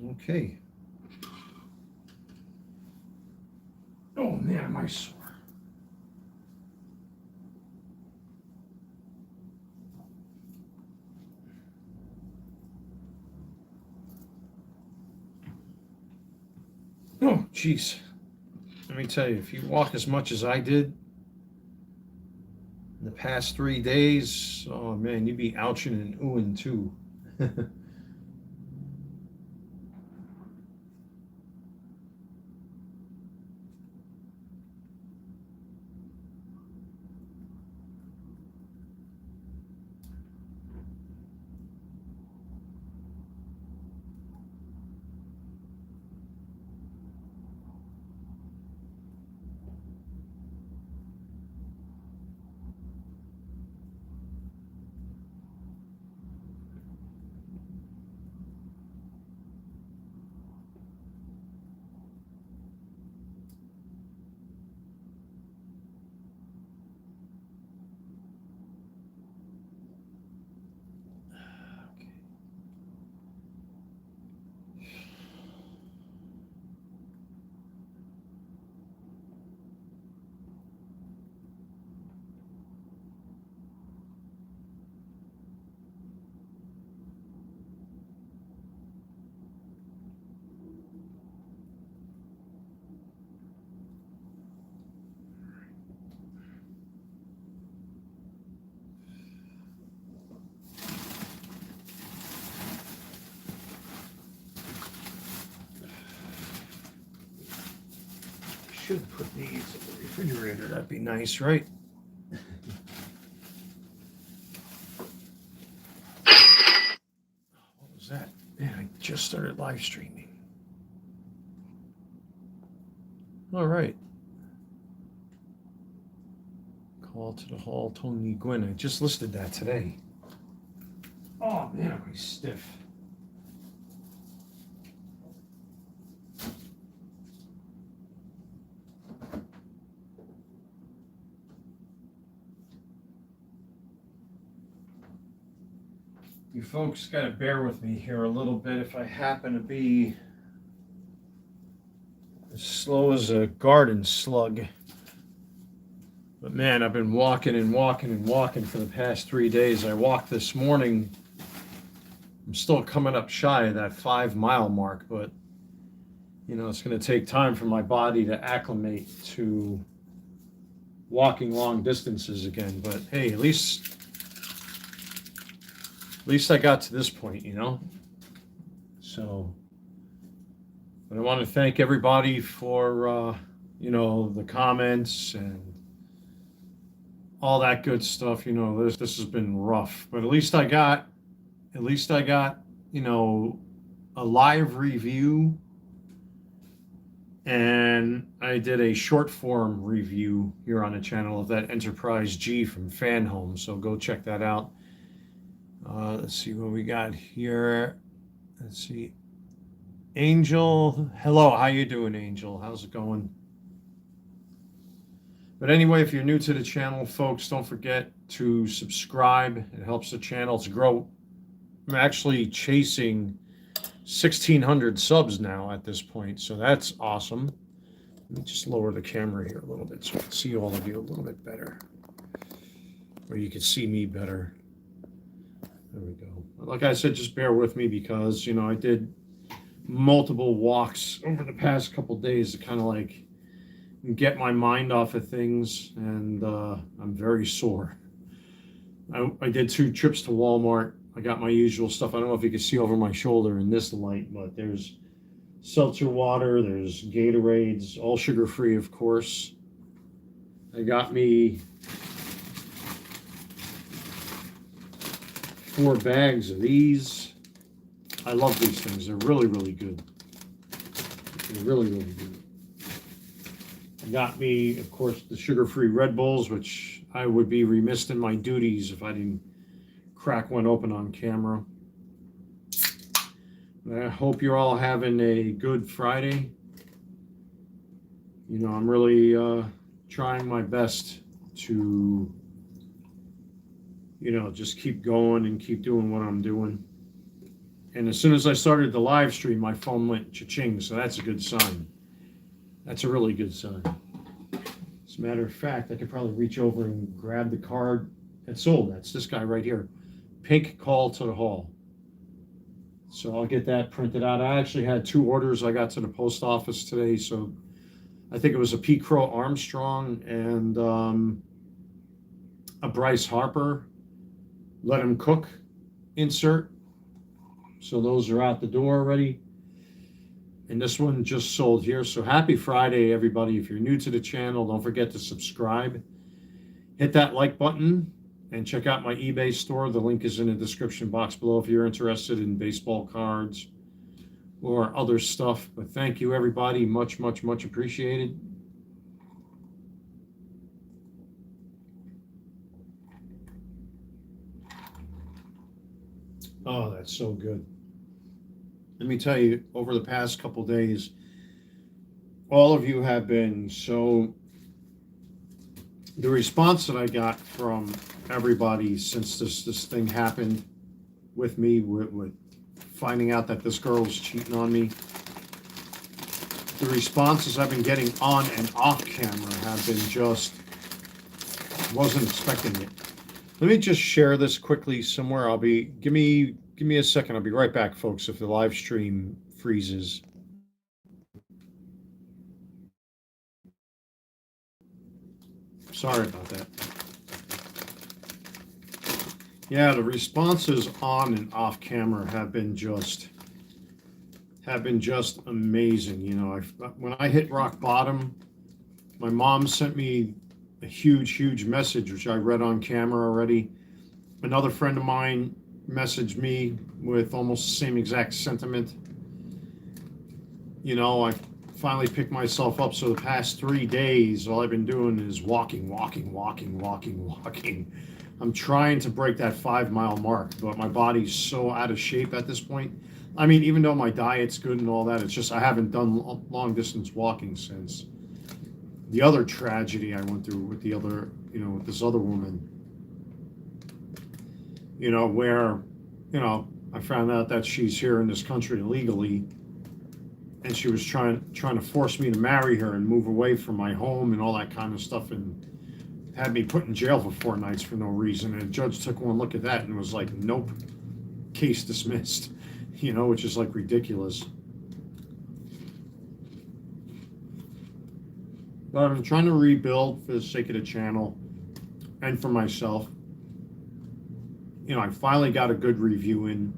Okay. Oh man, am I sore. Oh, jeez. Let me tell you, if you walk as much as I did in the past 3 days, oh man, you'd be ouching and oohing too. Should put these in the refrigerator. That'd be nice, right? What was that? Man, I just started live streaming. All right. Call to the hall, Tony Gwynn. I just listed that today. Oh man, am I stiff. You folks got to bear with me here a little bit if I happen to be as slow as a garden slug. But man, I've been walking and walking and walking for the past 3 days. I walked this morning. I'm still coming up shy of that 5 mile mark, but you know, it's going to take time for my body to acclimate to walking long distances again. But hey, at least I got to this point, you know. So, but I want to thank everybody for you know, the comments and all that good stuff. You know, this has been rough, but at least I got you know, a live review, and I did a short form review here on the channel of that Enterprise G from Fan Home. So go check that out. Let's see what we got here. Let's see. Angel, hello. How you doing, Angel? How's it going? But anyway, if you're new to the channel, folks, don't forget to subscribe. It helps the channel to grow. I'm actually chasing 1,600 subs now at this point, so that's awesome. Let me just lower the camera here a little bit so I can see all of you a little bit better, or you can see me better. There we go. Like I said, just bear with me because, you know, I did multiple walks over the past couple days to kind of like get my mind off of things, and I'm very sore. I did 2 trips to Walmart. I got my usual stuff. I don't know if you can see over my shoulder in this light, but there's seltzer water, there's Gatorades, all sugar-free, of course. I got me 4 bags of these. I love these things. They're really, really good. They're really, really good. I got me, of course, the sugar-free Red Bulls, which I would be remiss in my duties if I didn't crack one open on camera. I hope you're all having a good Friday. You know, I'm really trying my best to, you know, just keep going and keep doing what I'm doing. And as soon as I started the live stream, my phone went cha-ching, so that's a good sign. That's a really good sign. As a matter of fact, I could probably reach over and grab the card that sold. That's this guy right here. Pink Call to the Hall. So I'll get that printed out. I actually had 2 orders I got to the post office today, so I think it was a P. Crow Armstrong and a Bryce Harper Let Him Cook insert. So those are out the door already. And this one just sold here. So happy Friday, everybody. If you're new to the channel, don't forget to subscribe. Hit that like button and check out my eBay store. The link is in the description box below if you're interested in baseball cards or other stuff. But thank you, everybody. Much, much, much appreciated. Oh, that's so good. Let me tell you, over the past couple days, all of you have been so... The response that I got from everybody since this thing happened with me, with finding out that this girl was cheating on me, the responses I've been getting on and off camera have been just... wasn't expecting it. Let me just share this quickly somewhere. Give me a second. I'll be right back, folks, if the live stream freezes. Sorry about that. Yeah, the responses on and off camera have been just amazing. You know, when I hit rock bottom, my mom sent me a huge message, which I read on camera already. Another friend of mine messaged me with almost the same exact sentiment. You know, I finally picked myself up. So the past 3 days, all I've been doing is walking. I'm trying to break that 5-mile mark, but my body's so out of shape at this point. I mean, even though my diet's good and all that, it's just I haven't done long distance walking since the other tragedy I went through with with this other woman. You know, where, I found out that she's here in this country illegally, and she was trying to force me to marry her and move away from my home and all that kind of stuff, and had me put in jail for 4 nights for no reason. And a judge took one look at that and was like, nope, case dismissed, which is like ridiculous. But I've been trying to rebuild for the sake of the channel and for myself. I finally got a good review in.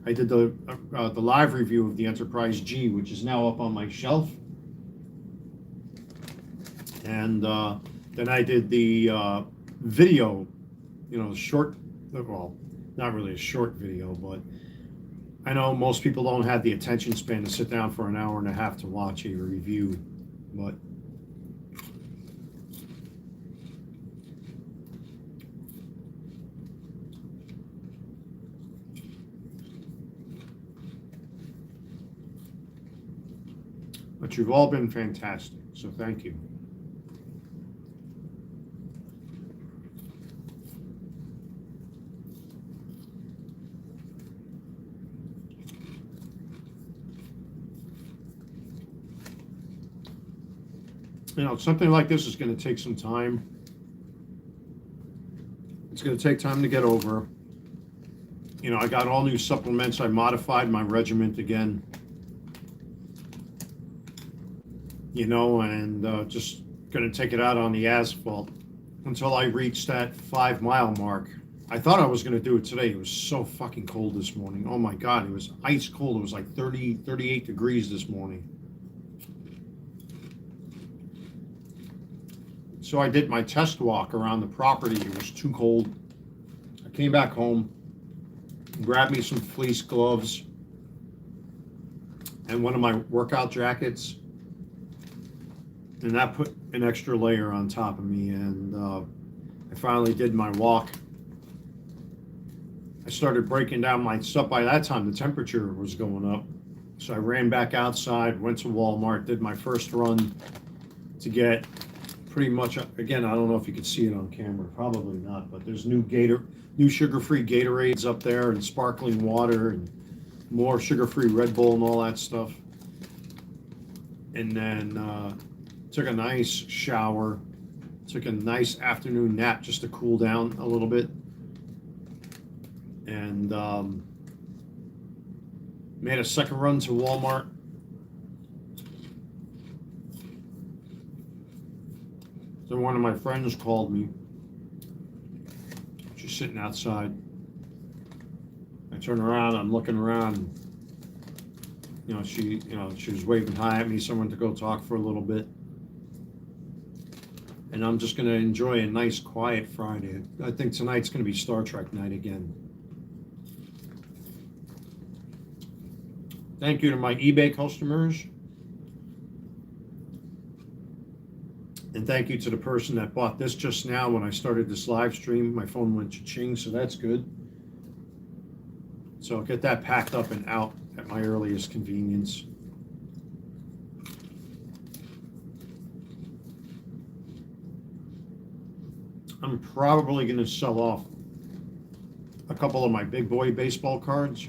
I did the live review of the Enterprise G, which is now up on my shelf. And then I did the video, short, well, not really a short video, but I know most people don't have the attention span to sit down for an hour and a half to watch a review, but you've all been fantastic, so thank you. Something like this is going to take some time. It's going to take time to get over. I got all new supplements. I modified my regimen again. And just going to take it out on the asphalt until I reach that 5-mile mark. I thought I was going to do it today. It was so fucking cold this morning. Oh my God, it was ice cold. It was like 30, 38 degrees this morning. So I did my test walk around the property. It was too cold. I came back home, grabbed me some fleece gloves and one of my workout jackets. And that put an extra layer on top of me, and I finally did my walk. I started breaking down my stuff. By that time, the temperature was going up. So I ran back outside, went to Walmart, did my first run to get pretty much, again, I don't know if you could see it on camera, probably not, but there's new sugar-free Gatorades up there and sparkling water and more sugar-free Red Bull and all that stuff. And then took a nice shower, took a nice afternoon nap just to cool down a little bit. And made a second run to Walmart. So one of my friends called me. She's sitting outside. I turn around, I'm looking around. She was waving hi at me, someone to go talk for a little bit. And I'm just going to enjoy a nice, quiet Friday. I think tonight's going to be Star Trek night again. Thank you to my eBay customers. And thank you to the person that bought this just now when I started this live stream. My phone went cha-ching, so that's good. So I'll get that packed up and out at my earliest convenience. I'm probably going to sell off a couple of my big boy baseball cards.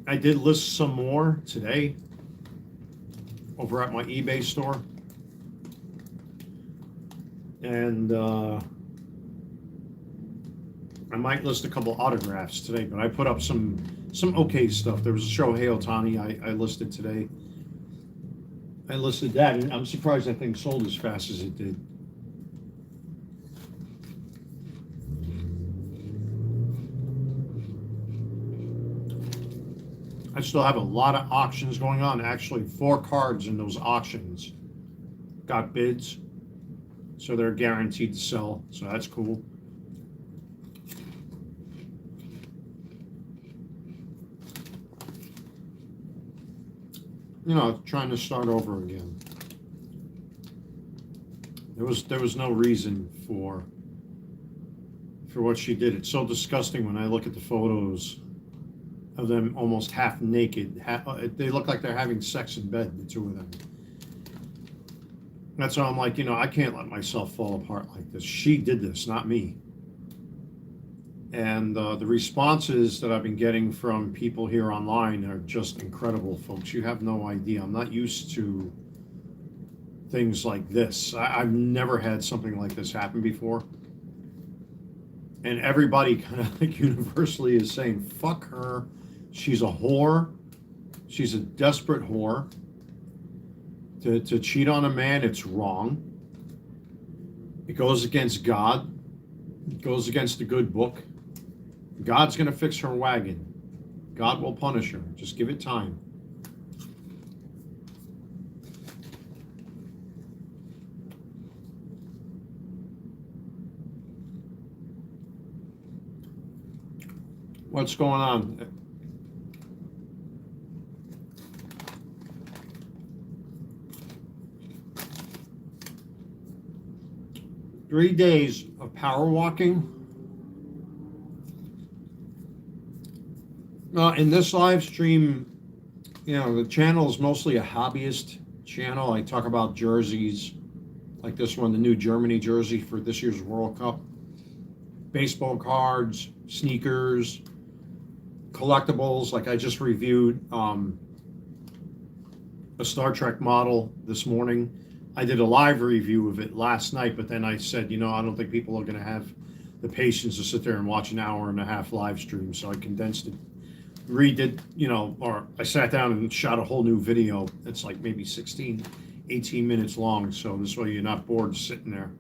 I did list some more today over at my eBay store. And I might list a couple autographs today, but I put up some okay stuff. There was a Shohei Ohtani I listed today. I listed that, and I'm surprised that thing sold as fast as it did. I still have a lot of auctions going on. Actually, 4 cards in those auctions got bids, so they're guaranteed to sell, so that's cool. Trying to start over again. There was no reason for what she did. It's so disgusting when I look at the photos of them almost half naked. They look like they're having sex in bed, the two of them. That's why I'm like, I can't let myself fall apart like this. She did this, not me. And the responses that I've been getting from people here online are just incredible, folks. You have no idea. I'm not used to things like this. I've never had something like this happen before. And everybody kind of like universally is saying, fuck her. She's a whore. She's a desperate whore. To cheat on a man, it's wrong. It goes against God. It goes against the good book. God's going to fix her wagon. God will punish her. Just give it time. What's going on? Three days of power walking. In this live stream, the channel is mostly a hobbyist channel. I talk about jerseys, like this one, the new Germany jersey for this year's World Cup, baseball cards, sneakers, collectibles. Like I just reviewed a Star Trek model this morning. I did a live review of it last night, but then I said, I don't think people are going to have the patience to sit there and watch an hour and a half live stream, so I condensed it. Redid, or I sat down and shot a whole new video. It's like maybe 16, 18 minutes long, so this way you're not bored sitting there.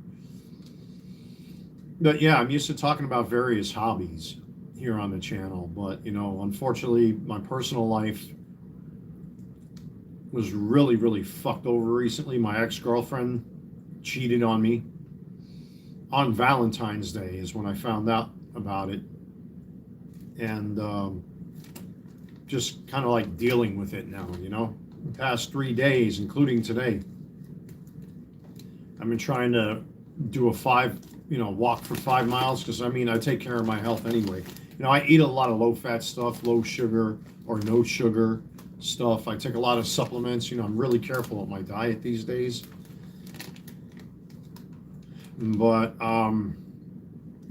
But yeah, I'm used to talking about various hobbies here on the channel, but unfortunately my personal life was really, really fucked over recently. My ex-girlfriend cheated on me on Valentine's Day is when I found out about it. And just kind of like dealing with it now, the past 3 days, including today. I've been trying to do a walk for 5 miles because I take care of my health anyway. I eat a lot of low-fat stuff, low sugar or no sugar stuff. I take a lot of supplements. I'm really careful with my diet these days. But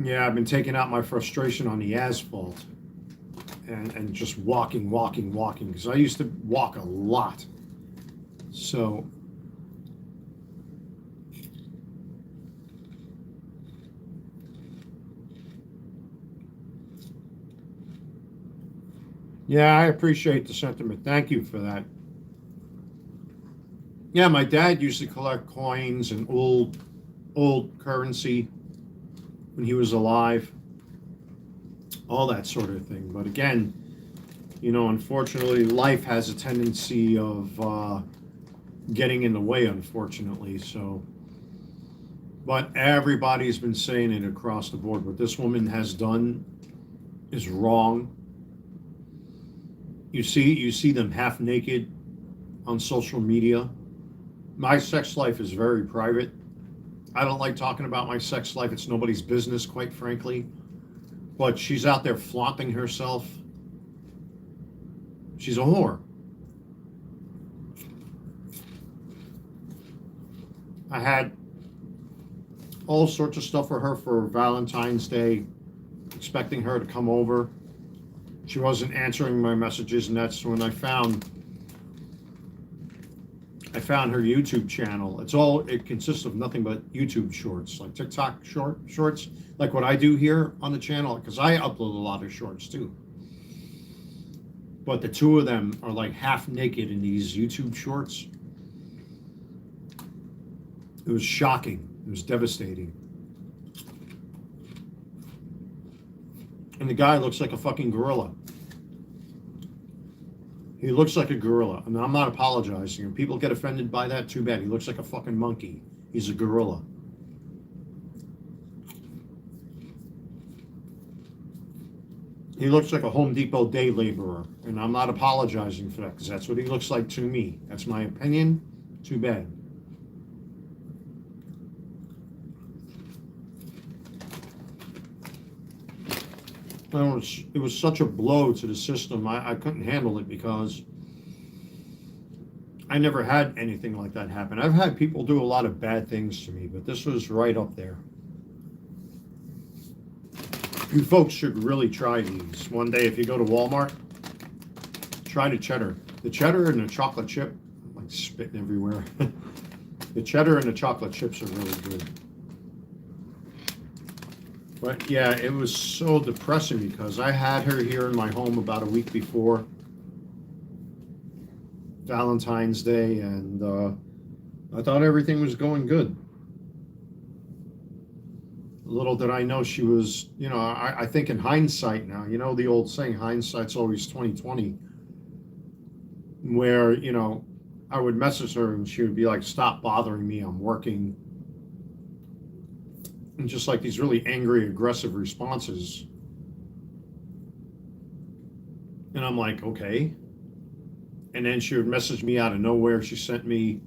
Yeah, I've been taking out my frustration on the asphalt and just walking, because I used to walk a lot. So, yeah, I appreciate the sentiment. Thank you for that. Yeah, my dad used to collect coins and old currency when he was alive, all that sort of thing. But again, unfortunately, life has a tendency of getting in the way, unfortunately. So, but everybody's been saying it across the board. What this woman has done is wrong. You see them half naked on social media. My sex life is very private. I don't like talking about my sex life. It's nobody's business, quite frankly. But she's out there flaunting herself. She's a whore. I had all sorts of stuff for her for Valentine's Day, expecting her to come over. She wasn't answering my messages, and that's when I found her YouTube channel. It consists of nothing but YouTube shorts, like TikTok shorts, like what I do here on the channel, because I upload a lot of shorts too. But the two of them are like half naked in these YouTube shorts. It was shocking. It was devastating. And the guy looks like a fucking gorilla. He looks like a gorilla. And I'm not apologizing. If people get offended by that, too bad. He looks like a fucking monkey. He's a gorilla. He looks like a Home Depot day laborer. And I'm not apologizing for that, because that's what he looks like to me. That's my opinion. Too bad. It was such a blow to the system. I couldn't handle it, because I never had anything like that happen. I've had people do a lot of bad things to me, but this was right up there. You folks should really try these. One day, if you go to Walmart, try the cheddar. The cheddar and the chocolate chip, I'm like spitting everywhere. The cheddar and the chocolate chips are really good. But yeah, it was so depressing, because I had her here in my home about a week before Valentine's Day, and I thought everything was going good. Little did I know she was, I think in hindsight now, the old saying, hindsight's always 20/20, where, I would message her and she would be like, stop bothering me, I'm working. And just like these really angry, aggressive responses. And I'm like, okay. And then she would message me out of nowhere. She sent me,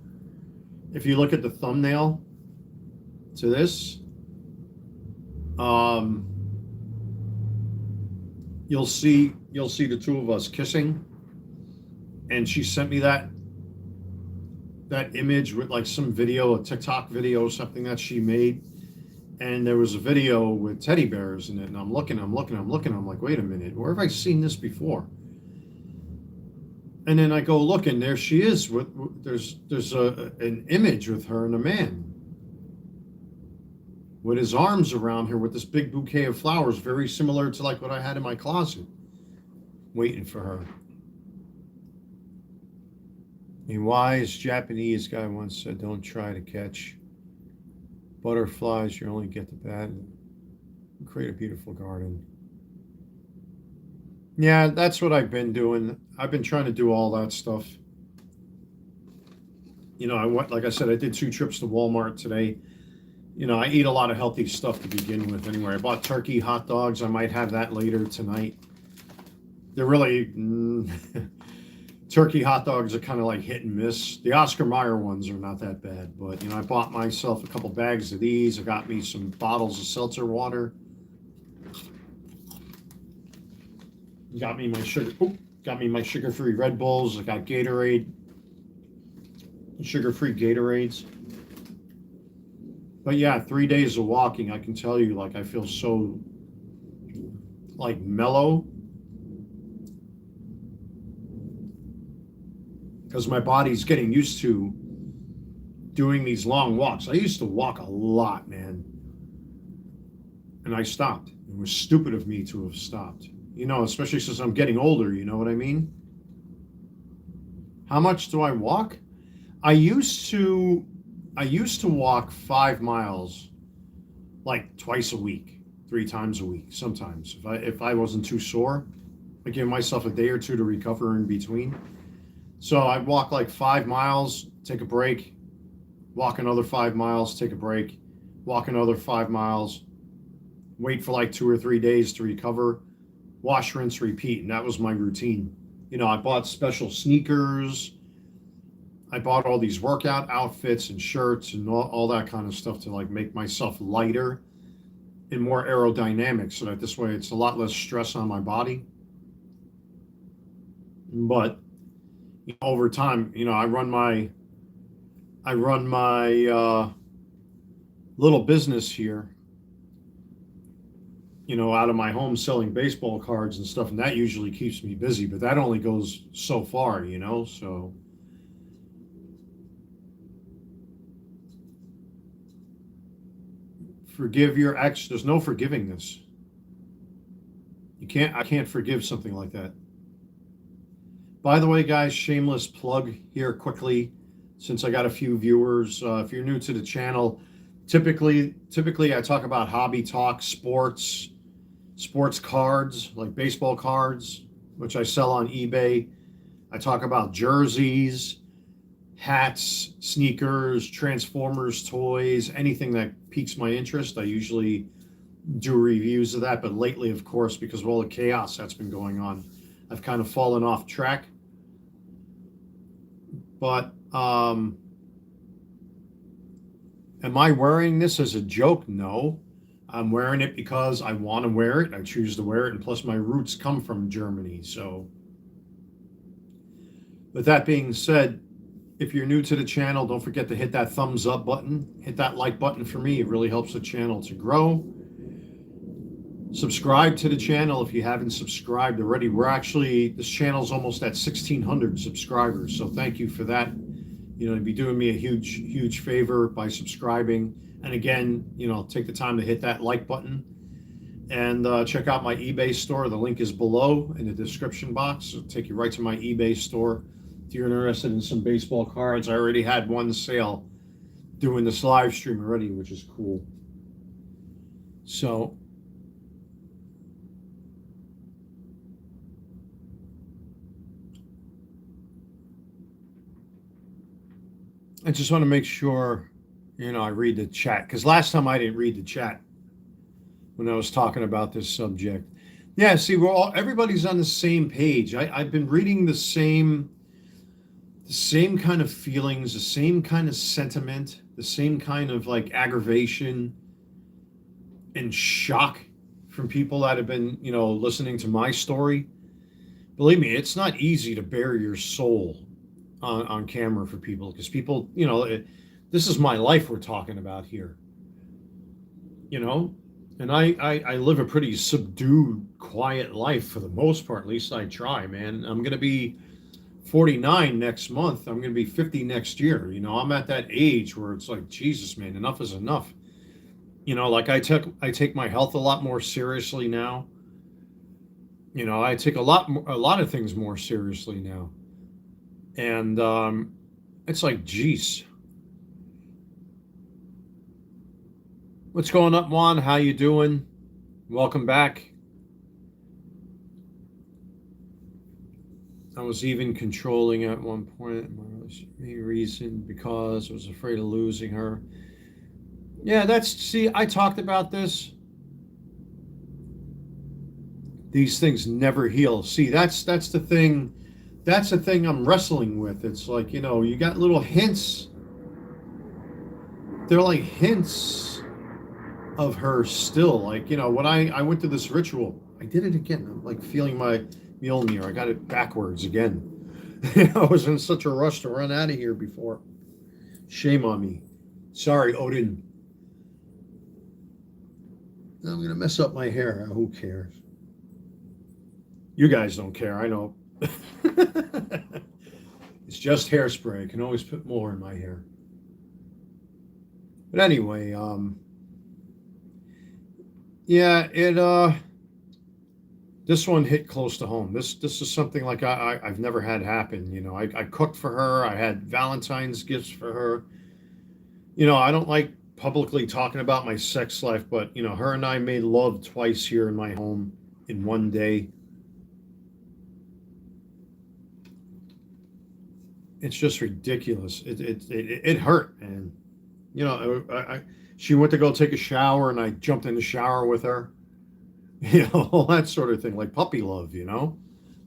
if you look at the thumbnail to this, you'll see the two of us kissing. And she sent me that image with like some video, a TikTok video, something that she made. And there was a video with teddy bears in it, and I'm looking. I'm like, wait a minute, where have I seen this before? And then I go look, and there she is. There's an image with her and a man with his arms around her with this big bouquet of flowers, very similar to like what I had in my closet, waiting for her. A wise Japanese guy once said, don't try to catch butterflies, you only get the bad. Create a beautiful garden. Yeah, that's what I've been doing. I've been trying to do all that stuff. Like I said, I did 2 trips to Walmart today. I eat a lot of healthy stuff to begin with anyway. I bought turkey hot dogs. I might have that later tonight. They're really... turkey hot dogs are kind of like hit and miss. The Oscar Mayer ones are not that bad, but I bought myself a couple bags of these. I got me some bottles of seltzer water. Got me my sugar-free Red Bulls. I got Gatorade, sugar-free Gatorades. But yeah, 3 days of walking, I can tell you, like, I feel so, like, mellow. Because my body's getting used to doing these long walks. I used to walk a lot, man. And I stopped. It was stupid of me to have stopped. You know, especially since I'm getting older, you know what I mean? How much do I walk? I used to walk 5 miles like twice a week, 3 times a week, sometimes. If I wasn't too sore, I give myself a day or two to recover in between. So I'd walk like 5 miles, take a break, walk another 5 miles, take a break, walk another 5 miles, wait for like 2 or 3 days to recover, wash, rinse, repeat. And that was my routine. You know, I bought special sneakers. I bought all these workout outfits and shirts and all that kind of stuff to like make myself lighter and more aerodynamic so that this way it's a lot less stress on my body. But over time, you know, I run my little business here, you know, out of my home selling baseball cards and stuff, and that usually keeps me busy, but that only goes so far, you know, so forgive your ex. There's no forgiving this. I can't forgive something like that. By the way, guys, shameless plug here quickly, since I got a few viewers. If you're new to the channel, typically I talk about hobby talk, sports cards, like baseball cards, which I sell on eBay. I talk about jerseys, hats, sneakers, Transformers toys, anything that piques my interest. I usually do reviews of that, but lately, of course, because of all the chaos that's been going on, I've kind of fallen off track. But am I wearing this as a joke? No. I'm wearing it because I want to wear it. I choose to wear it, and plus my roots come from Germany. So with that being said, if you're new to the channel, don't forget to hit that thumbs up button. Hit that like button for me. It really helps the channel to grow. Subscribe to the channel if you haven't subscribed already. This channel's almost at 1,600 subscribers. So thank you for that. You know, you'd be doing me a huge favor by subscribing. And again, you know, take the time to hit that like button and check out my eBay store. The link is below in the description box. It'll take you right to my eBay store. If you're interested in some baseball cards, I already had one sale doing this live stream already, which is cool. So I just want to make sure, you know, I read the chat, because last time I didn't read the chat when I was talking about this subject. Yeah, see, everybody's on the same page. I've been reading the same kind of feelings, the same kind of sentiment, the same kind of like aggravation and shock from people that have been, you know, listening to my story. Believe me, it's not easy to bare your soul on camera for people, because people, you know, this is my life we're talking about here, you know, and I live a pretty subdued, quiet life for the most part. At least I try, man. I'm going to be 49 next month. I'm going to be 50 next year. You know, I'm at that age where it's like, Jesus, man, enough is enough. You know, like I take my health a lot more seriously now. You know, I take a lot of things more seriously now. And it's like, geez. What's going up, Juan? How you doing? Welcome back. I was even controlling at one point. Main reason because I was afraid of losing her. Yeah, see, I talked about this. These things never heal. See, that's the thing. That's the thing I'm wrestling with. It's like, you know, you got little hints. They're like hints of her still. Like, you know, when I went to this ritual, I did it again. I'm like feeling my Mjolnir. I got it backwards again. I was in such a rush to run out of here before. Shame on me. Sorry, Odin. I'm going to mess up my hair. Who cares? You guys don't care, I know. It's just hairspray. I can always put more in my hair. But anyway, yeah, this one hit close to home. This is something like I've never had happen. You know, I cooked for her. I had Valentine's gifts for her. You know, I don't like publicly talking about my sex life, but you know, her and I made love twice here in my home in one day. It's just ridiculous. It hurt, and you know, she went to go take a shower, and I jumped in the shower with her. You know, all that sort of thing, like puppy love. You know,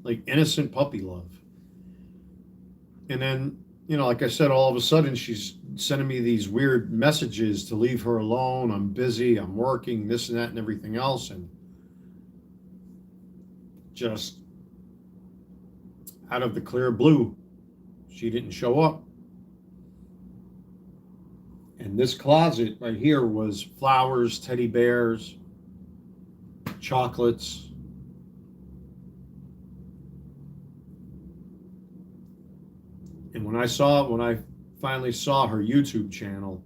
like innocent puppy love. And then, you know, like I said, all of a sudden she's sending me these weird messages to leave her alone. I'm busy. I'm working. This and that and everything else, and just out of the clear blue, she didn't show up. And this closet right here was flowers, teddy bears, chocolates. And when I finally saw her YouTube channel,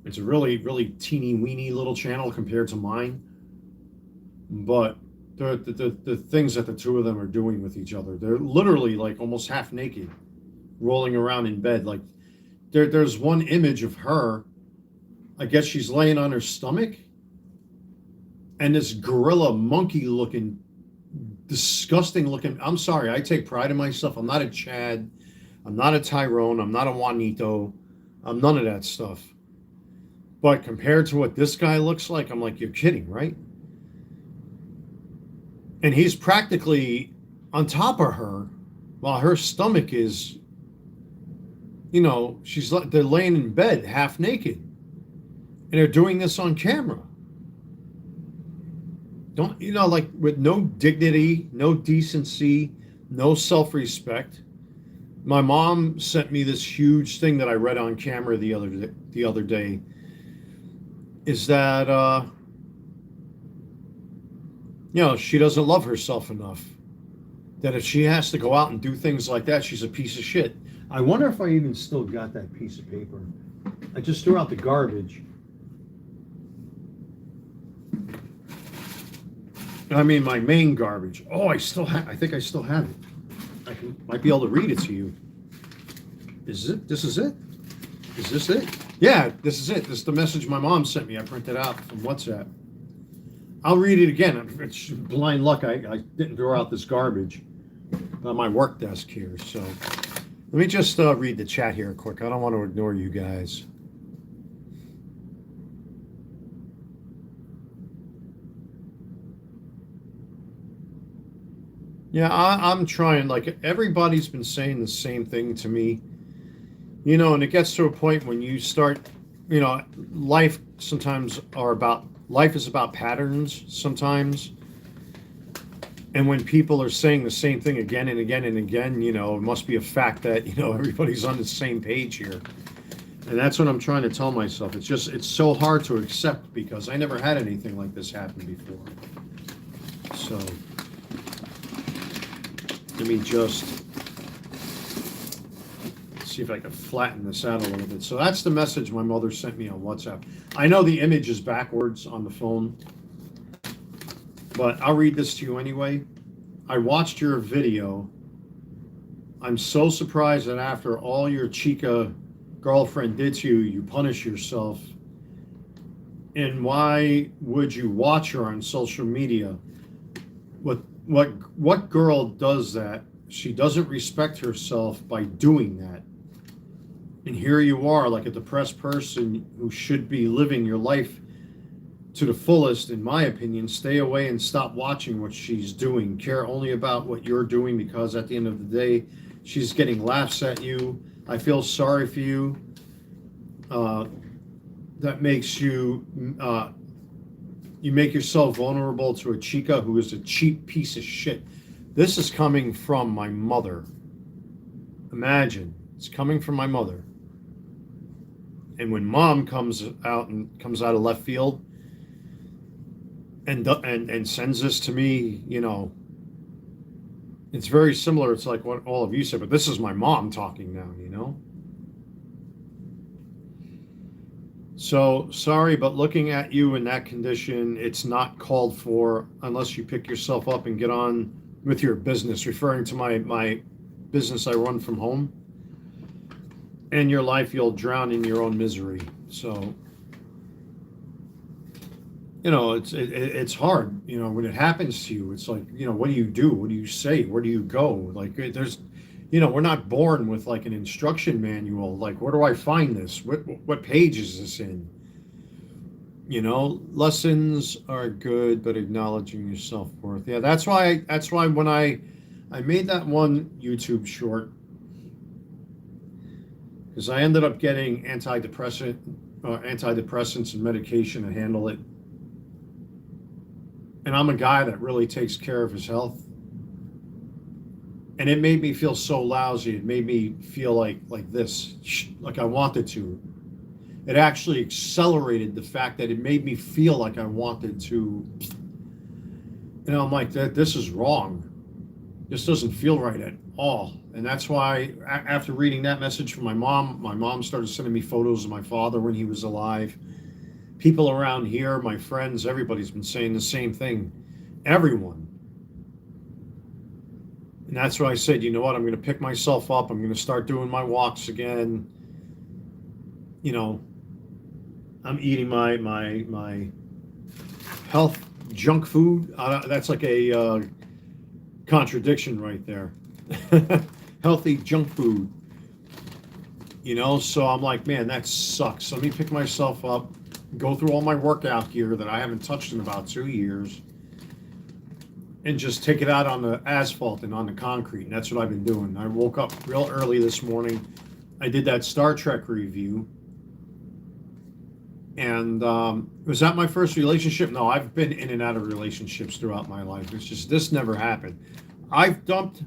it's a really, really teeny weeny little channel compared to mine. But the things that the two of them are doing with each other, they're literally like almost half naked, rolling around in bed. Like there's one image of her, I guess she's laying on her stomach, and this gorilla monkey looking, disgusting looking. I'm sorry, I take pride in myself. I'm not a Chad, I'm not a Tyrone, I'm not a Juanito, I'm none of that stuff. But compared to what this guy looks like, I'm like, you're kidding, right? And he's practically on top of her while her stomach is, you know, they're laying in bed half naked. And they're doing this on camera. Don't, you know, like with no dignity, no decency, no self-respect. My mom sent me this huge thing that I read on camera the other day. Is that, you know, she doesn't love herself enough. That if she has to go out and do things like that, she's a piece of shit. I wonder if I even still got that piece of paper. I just threw out the garbage. I mean, my main garbage. Oh, I think I still have it. Might be able to read it to you. Is it? This is it? Is this it? Yeah, this is it. This is the message my mom sent me. I printed out from WhatsApp. I'll read it again. It's blind luck. I didn't throw out this garbage on my work desk here. So let me just read the chat here quick. I don't want to ignore you guys. Yeah, I'm trying. Like, everybody's been saying the same thing to me. You know, and it gets to a point when you start, you know, life is about patterns sometimes. And when people are saying the same thing again and again and again, you know, it must be a fact that, you know, everybody's on the same page here. And that's what I'm trying to tell myself. It's so hard to accept because I never had anything like this happen before. So let me just see if I can flatten this out a little bit. So that's the message my mother sent me on WhatsApp. I know the image is backwards on the phone, but I'll read this to you anyway. I watched your video. I'm so surprised that after all your chica girlfriend did to you, you punish yourself. And why would you watch her on social media? What girl does that? She doesn't respect herself by doing that. And here you are, like a depressed person who should be living your life to the fullest, in my opinion. Stay away and stop watching what she's doing. Care only about what you're doing, because at the end of the day, she's getting laughs at you. I feel sorry for you. That makes you, you make yourself vulnerable to a chica who is a cheap piece of shit. This is coming from my mother. Imagine, it's coming from my mother. And when mom comes out of left field and sends this to me, it's very similar. It's like what all of you said, but this is my mom talking now. So sorry, but looking at you in that condition, it's not called for unless you pick yourself up and get on with your business, referring to my business I run from home. In your life, you'll drown in your own misery. So, it's hard, when it happens to you. It's like, what do you do? What do you say? Where do you go? Like, there's, we're not born with like an instruction manual. Like, where do I find this? What page is this in? Lessons are good, but acknowledging your self-worth. Yeah, that's why when I made that one YouTube short, because I ended up getting antidepressants and medication to handle it. And I'm a guy that really takes care of his health. And it made me feel so lousy. It made me feel like this, like I wanted to. It actually accelerated the fact that it made me feel like I wanted to. I'm like, this is wrong. This doesn't feel right at all. And that's why after reading that message from my mom started sending me photos of my father when he was alive. People around here, my friends, everybody's been saying the same thing. Everyone. And that's why I said, you know what, I'm going to pick myself up. I'm going to start doing my walks again. I'm eating my health junk food. That's like a contradiction right there. Healthy junk food. So I'm like, man, that sucks. Let me pick myself up, go through all my workout gear that I haven't touched in about 2 years, and just take it out on the asphalt and on the concrete. And that's what I've been doing. I woke up real early this morning. I did that Star Trek review. And was that my first relationship? No, I've been in and out of relationships throughout my life. It's just, this never happened. I've dumped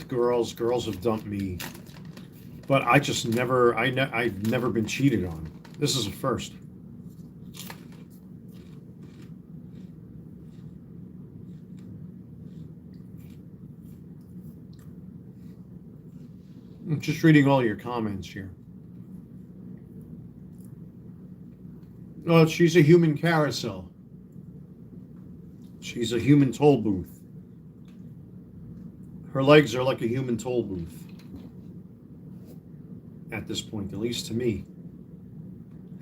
girls. Girls have dumped me. But I just I've never been cheated on. This is a first. I'm just reading all your comments here. Oh, she's a human carousel. She's a human toll booth. Her legs are like a human toll booth. At this point, at least to me.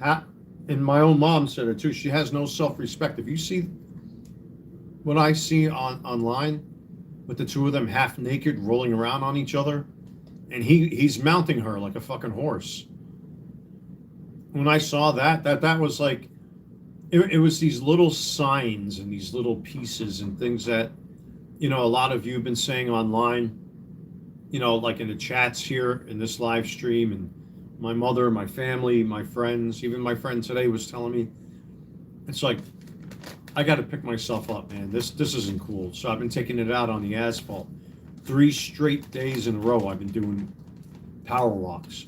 And my own mom said it too. She has no self-respect. If you see what I see online with the two of them half naked rolling around on each other, and he's mounting her like a fucking horse. When I saw that was like, it was these little signs and these little pieces and things that, a lot of you have been saying online, like in the chats here in this live stream, and my mother, my family, my friends, even my friend today was telling me, it's like, I got to pick myself up, man. This isn't cool. So I've been taking it out on the asphalt. 3 straight days in a row I've been doing power walks.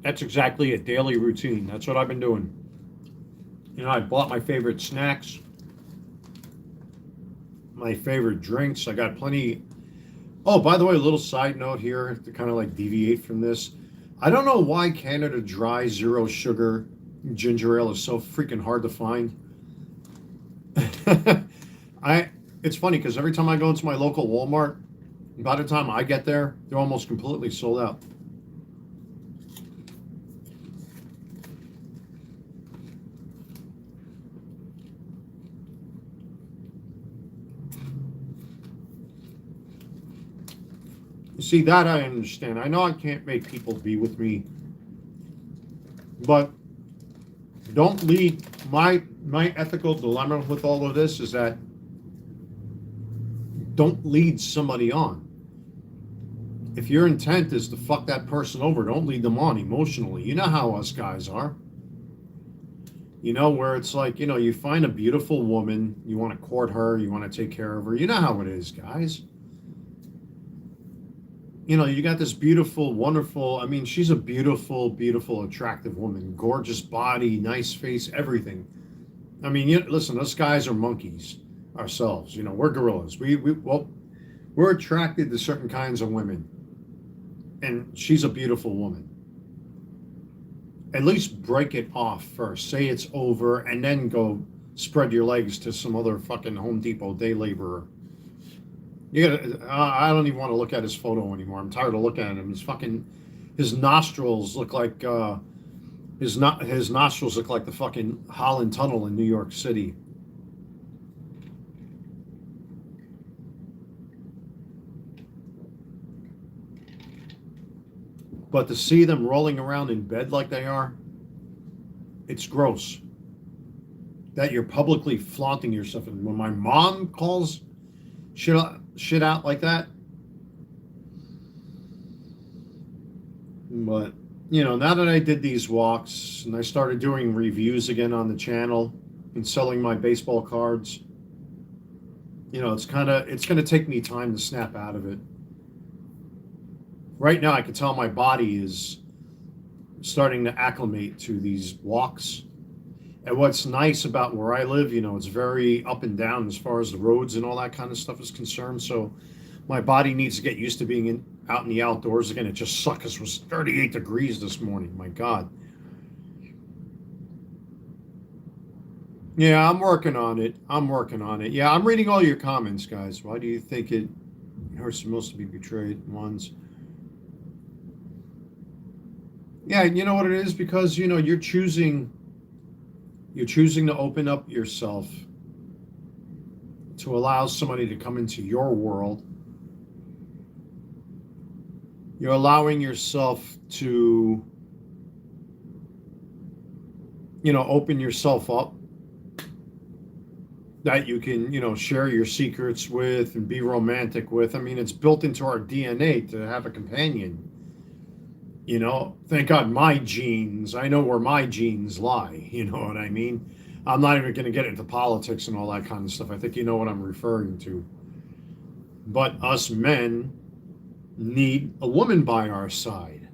That's exactly a daily routine. That's what I've been doing. I bought my favorite snacks, my favorite drinks. I got plenty. Oh, by the way, a little side note here to kind of like deviate from this. I don't know why Canada Dry Zero Sugar ginger ale is so freaking hard to find. It's funny because every time I go into my local Walmart, by the time I get there, they're almost completely sold out. See, that I understand. I know I can't make people be with me, but don't lead. My ethical dilemma with all of this is that don't lead somebody on. If your intent is to fuck that person over, don't lead them on emotionally. You know how us guys are. You know, where it's like, you find a beautiful woman, you want to court her, you want to take care of her. You know how it is, guys. You got this beautiful, wonderful, I mean, she's a beautiful, beautiful, attractive woman, gorgeous body, nice face, everything. I mean, listen, us guys are monkeys ourselves. We're gorillas. Well, we're attracted to certain kinds of women, and she's a beautiful woman. At least break it off first. Say it's over, and then go spread your legs to some other fucking Home Depot day laborer. You gotta. I don't even want to look at his photo anymore. I'm tired of looking at him. His nostrils look like his nostrils look like the fucking Holland Tunnel in New York City. But to see them rolling around in bed like they are, it's gross. That you're publicly flaunting yourself. And when my mom calls shit out like that, but now that I did these walks and I started doing reviews again on the channel and selling my baseball cards, it's going to take me time to snap out of it. Right now, I can tell my body is starting to acclimate to these walks. And what's nice about where I live, it's very up and down as far as the roads and all that kind of stuff is concerned. So my body needs to get used to being out in the outdoors again. It just sucks. It was 38 degrees this morning. My God. Yeah, I'm working on it. Yeah, I'm reading all your comments, guys. Why do you think it hurts the most to be betrayed ones? Yeah, you know what it is? Because, you're choosing to open up yourself to allow somebody to come into your world. You're allowing yourself to, open yourself up that you can, share your secrets with and be romantic with. I mean, it's built into our DNA to have a companion. Thank God my genes, I know where my genes lie. You know what I mean? I'm not even going to get into politics and all that kind of stuff. I think you know what I'm referring to. But us men need a woman by our side.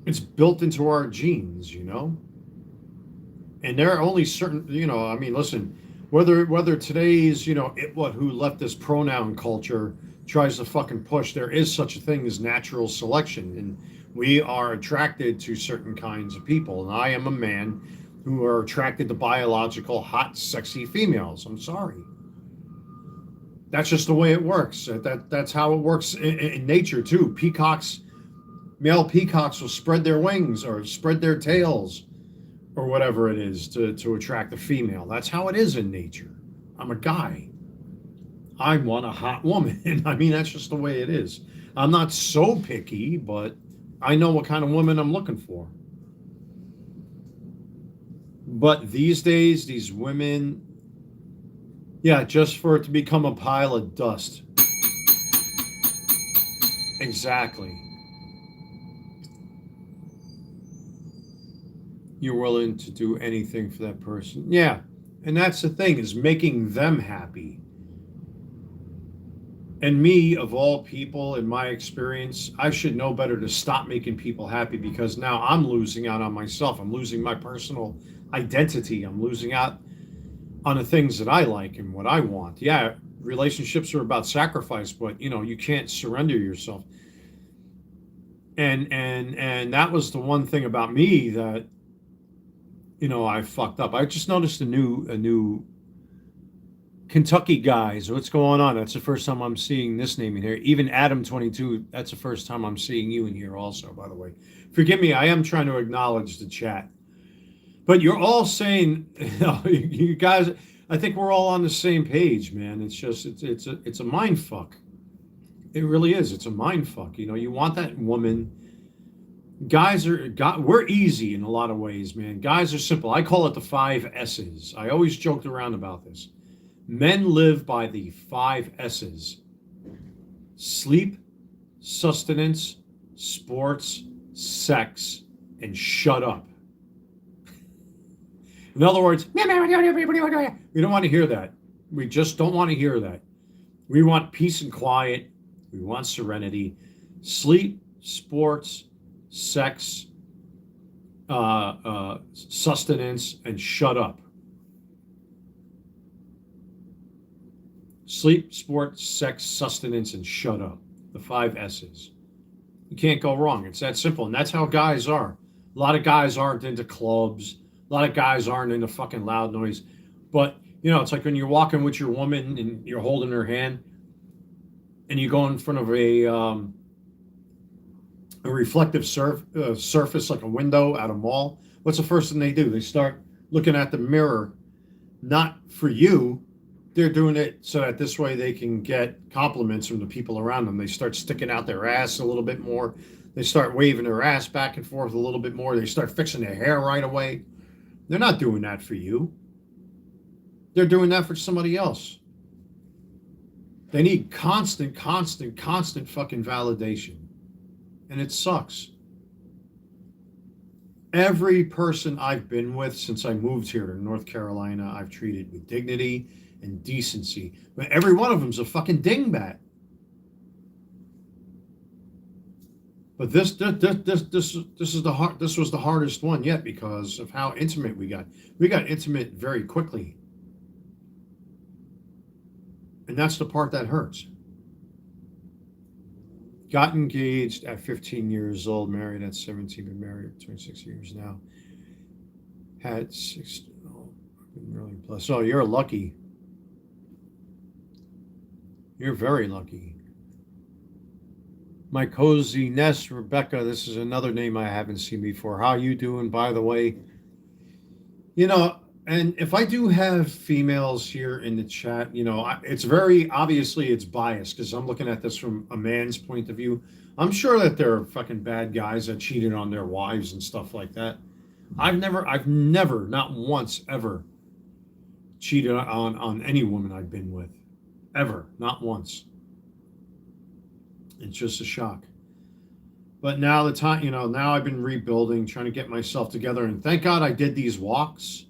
It's built into our genes, And there are only certain, I mean, listen, whether today's, who left this pronoun culture tries to fucking push, there is such a thing as natural selection. And we are attracted to certain kinds of people. And I am a man who are attracted to biological, hot, sexy females. I'm sorry. That's just the way it works. That's how it works in nature, too. Male peacocks will spread their wings or spread their tails or whatever it is to attract a female. That's how it is in nature. I'm a guy. I want a hot woman. I mean, that's just the way it is. I'm not so picky, but I know what kind of woman I'm looking for. But these days, these women, yeah, just for it to become a pile of dust. Exactly. You're willing to do anything for that person. Yeah. And that's the thing, is making them happy. And me, of all people, in my experience, I should know better to stop making people happy, because now I'm losing out on myself. I'm losing my personal identity. I'm losing out on the things that I like and what I want. Yeah, relationships are about sacrifice, but you can't surrender yourself. And that was the one thing about me that I fucked up. I just noticed a new Kentucky guys. What's going on? That's the first time I'm seeing this name in here. Even Adam22, that's the first time I'm seeing you in here also, by the way. Forgive me, I am trying to acknowledge the chat. But you're all saying, you guys, I think we're all on the same page, man. It's just, it's a mind fuck. It really is. It's a mind fuck. You want that woman. We're easy in a lot of ways, man. Guys are simple. I call it the 5 S's. I always joked around about this. Men live by the 5 S's: sleep, sustenance, sports, sex, and shut up. In other words, we don't want to hear that. We just don't want to hear that. We want peace and quiet. We want serenity. Sleep, sports, sex, sustenance, and shut up. Sleep, sport, sex, sustenance, and shut up. The 5 S's. You can't go wrong. It's that simple. And that's how guys are. A lot of guys aren't into clubs. A lot of guys aren't into fucking loud noise. But, it's like when you're walking with your woman and you're holding her hand and you go in front of a reflective surface like a window at a mall. What's the first thing they do? They start looking at the mirror, not for you. They're doing it so that this way they can get compliments from the people around them. They start sticking out their ass a little bit more. They start waving their ass back and forth a little bit more. They start fixing their hair right away. They're not doing that for you. They're doing that for somebody else. They need constant fucking validation. And it sucks. Every person I've been with since I moved here to North Carolina, I've treated with dignity and decency. But every one of them's a fucking dingbat. But this was the hardest one yet because of how intimate we got. We got intimate very quickly. And that's the part that hurts. Got engaged at 15 years old, married at 17, been married for 26 years now. Had 6, I've been really blessed. So you're lucky. You're very lucky. My cozy nest, Rebecca, this is another name I haven't seen before. How you doing, by the way? And if I do have females here in the chat, it's very obviously it's biased because I'm looking at this from a man's point of view. I'm sure that there are fucking bad guys that cheated on their wives and stuff like that. I've never, not once ever cheated on any woman I've been with. Ever. Not once. It's just a shock. But now the time, now I've been rebuilding, trying to get myself together. And thank God I did these walks.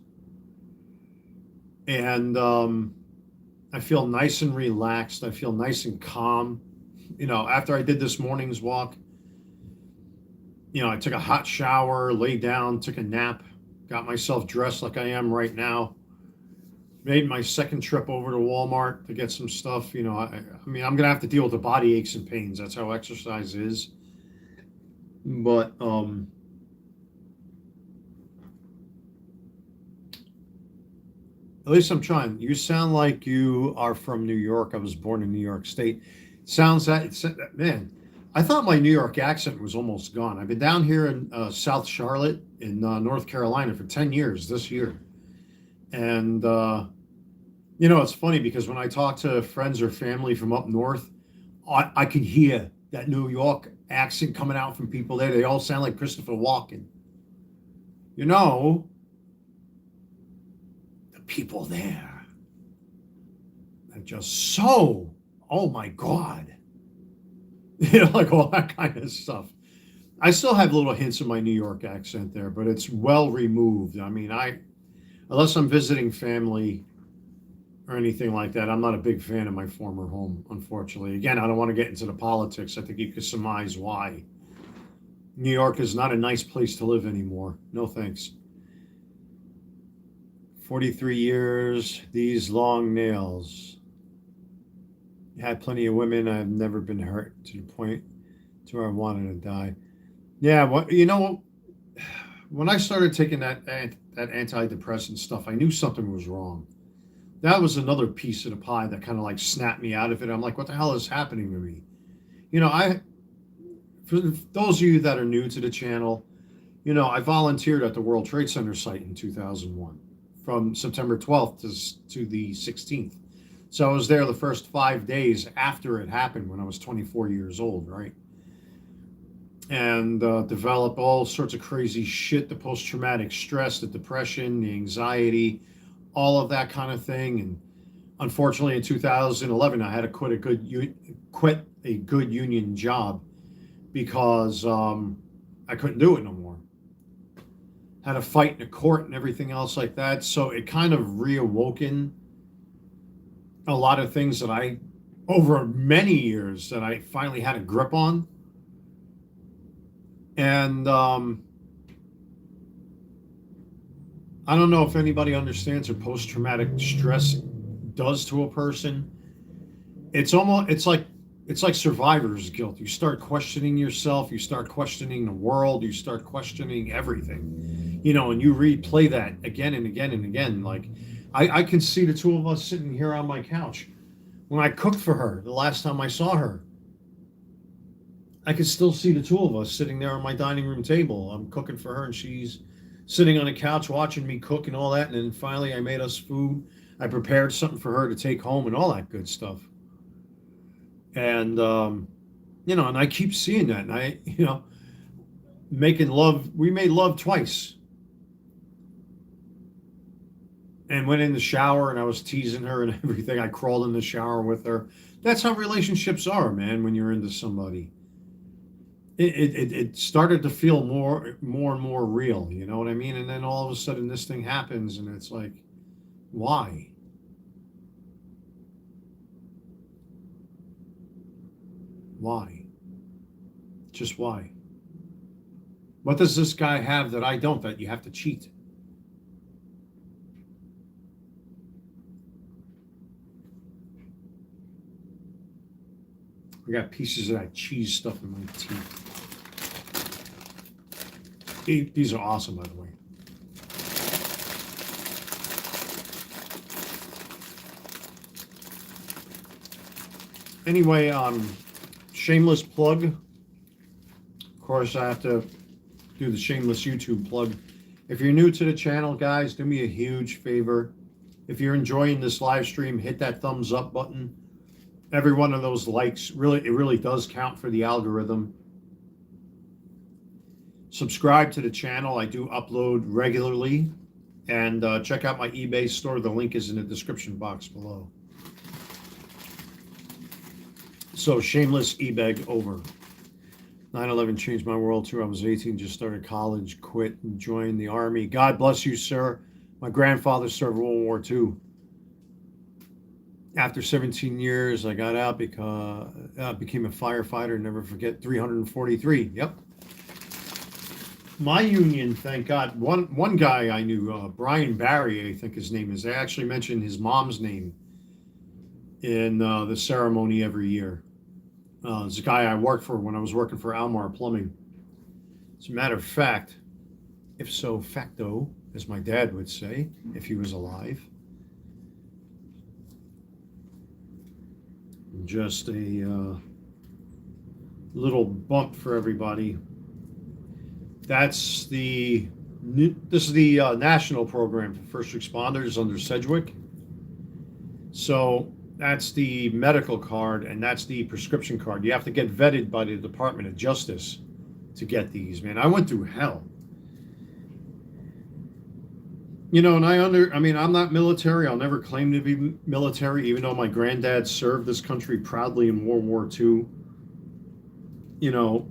And I feel nice and relaxed. I feel nice and calm. After I did this morning's walk, I took a hot shower, laid down, took a nap, got myself dressed like I am right now. Made my second trip over to Walmart to get some stuff. I mean, I'm going to have to deal with the body aches and pains. That's how exercise is. But, at least I'm trying. You sound like you are from New York. I was born in New York State. Man, I thought my New York accent was almost gone. I've been down here in South Charlotte in North Carolina for 10 years this year. And, it's funny because when I talk to friends or family from up north, I can hear that New York accent coming out from people there. They all sound like Christopher Walken. The people there are just so, oh my God. Like all that kind of stuff. I still have little hints of my New York accent there, but it's well removed. I mean, unless I'm visiting family or anything like that, I'm not a big fan of my former home, unfortunately. Again, I don't want to get into the politics. I think you can surmise why. New York is not a nice place to live anymore. No thanks. 43 years, these long nails. Had plenty of women. I've never been hurt to the point to where I wanted to die. Yeah, when I started taking that antidepressant stuff, I knew something was wrong. That was another piece of the pie that kind of like snapped me out of it. I'm like, what the hell is happening to me? For those of you that are new to the channel, I volunteered at the World Trade Center site in 2001 from September 12th to the 16th. So I was there the first 5 days after it happened when I was 24 years old, right? And developed all sorts of crazy shit, the post-traumatic stress, the depression, the anxiety, all of that kind of thing. And unfortunately, in 2011, I had to quit a good union job because I couldn't do it no more. had to fight in a court and everything else like that. So it kind of reawoken a lot of things that I, over many years, that I finally had a grip on. And I don't know if anybody understands what post-traumatic stress does to a person. It's like survivor's guilt. You start questioning yourself, you start questioning the world, you start questioning everything. You know, and you replay that again and again and again. Like I can see the two of us sitting here on my couch. When I cooked for her the last time I saw her, I could still see the two of us sitting there on my dining room table. I'm cooking for her and she's sitting on the couch watching me cook and all that. And then finally I made us food. I prepared something for her to take home and all that good stuff. And, you know, and I keep seeing that. And making love, we made love twice. And went in the shower and I was teasing her and everything. I crawled in the shower with her. That's how relationships are, man, when you're into somebody. It started to feel more and more real, you know what I mean? And then all of a sudden this thing happens and it's like, why? Why? Just why? What does this guy have that I don't, that you have to cheat? I got pieces of that cheese stuff in my teeth. These are awesome, by the way. Anyway, shameless plug. Of course, I have to do the shameless YouTube plug. If you're new to the channel, guys, do me a huge favor. If you're enjoying this live stream, hit that thumbs up button. Every one of those likes, it really does count for the algorithm. Subscribe to the channel. I do upload regularly. And check out my eBay store. The link is in the description box below. So, shameless eBay over. 9/11 changed my world too. I was 18, just started college, quit, and joined the Army. God bless you, sir. My grandfather served World War II. After 17 years, I got out because became a firefighter. Never forget 343. Yep. My union, thank God. One guy I knew, Brian Barry, I think his name is. They actually mentioned his mom's name in the ceremony every year. It's a guy I worked for when I was working for Almar Plumbing. As a matter of fact, if so facto, as my dad would say, if he was alive. Just a little bump for everybody. This is the national program for first responders under Sedgwick. So that's the medical card and that's the prescription card. You have to get vetted by the Department of Justice to get these, man. I went through hell. You know, and I'm not military. I'll never claim to be military, even though my granddad served this country proudly in World War II. You know,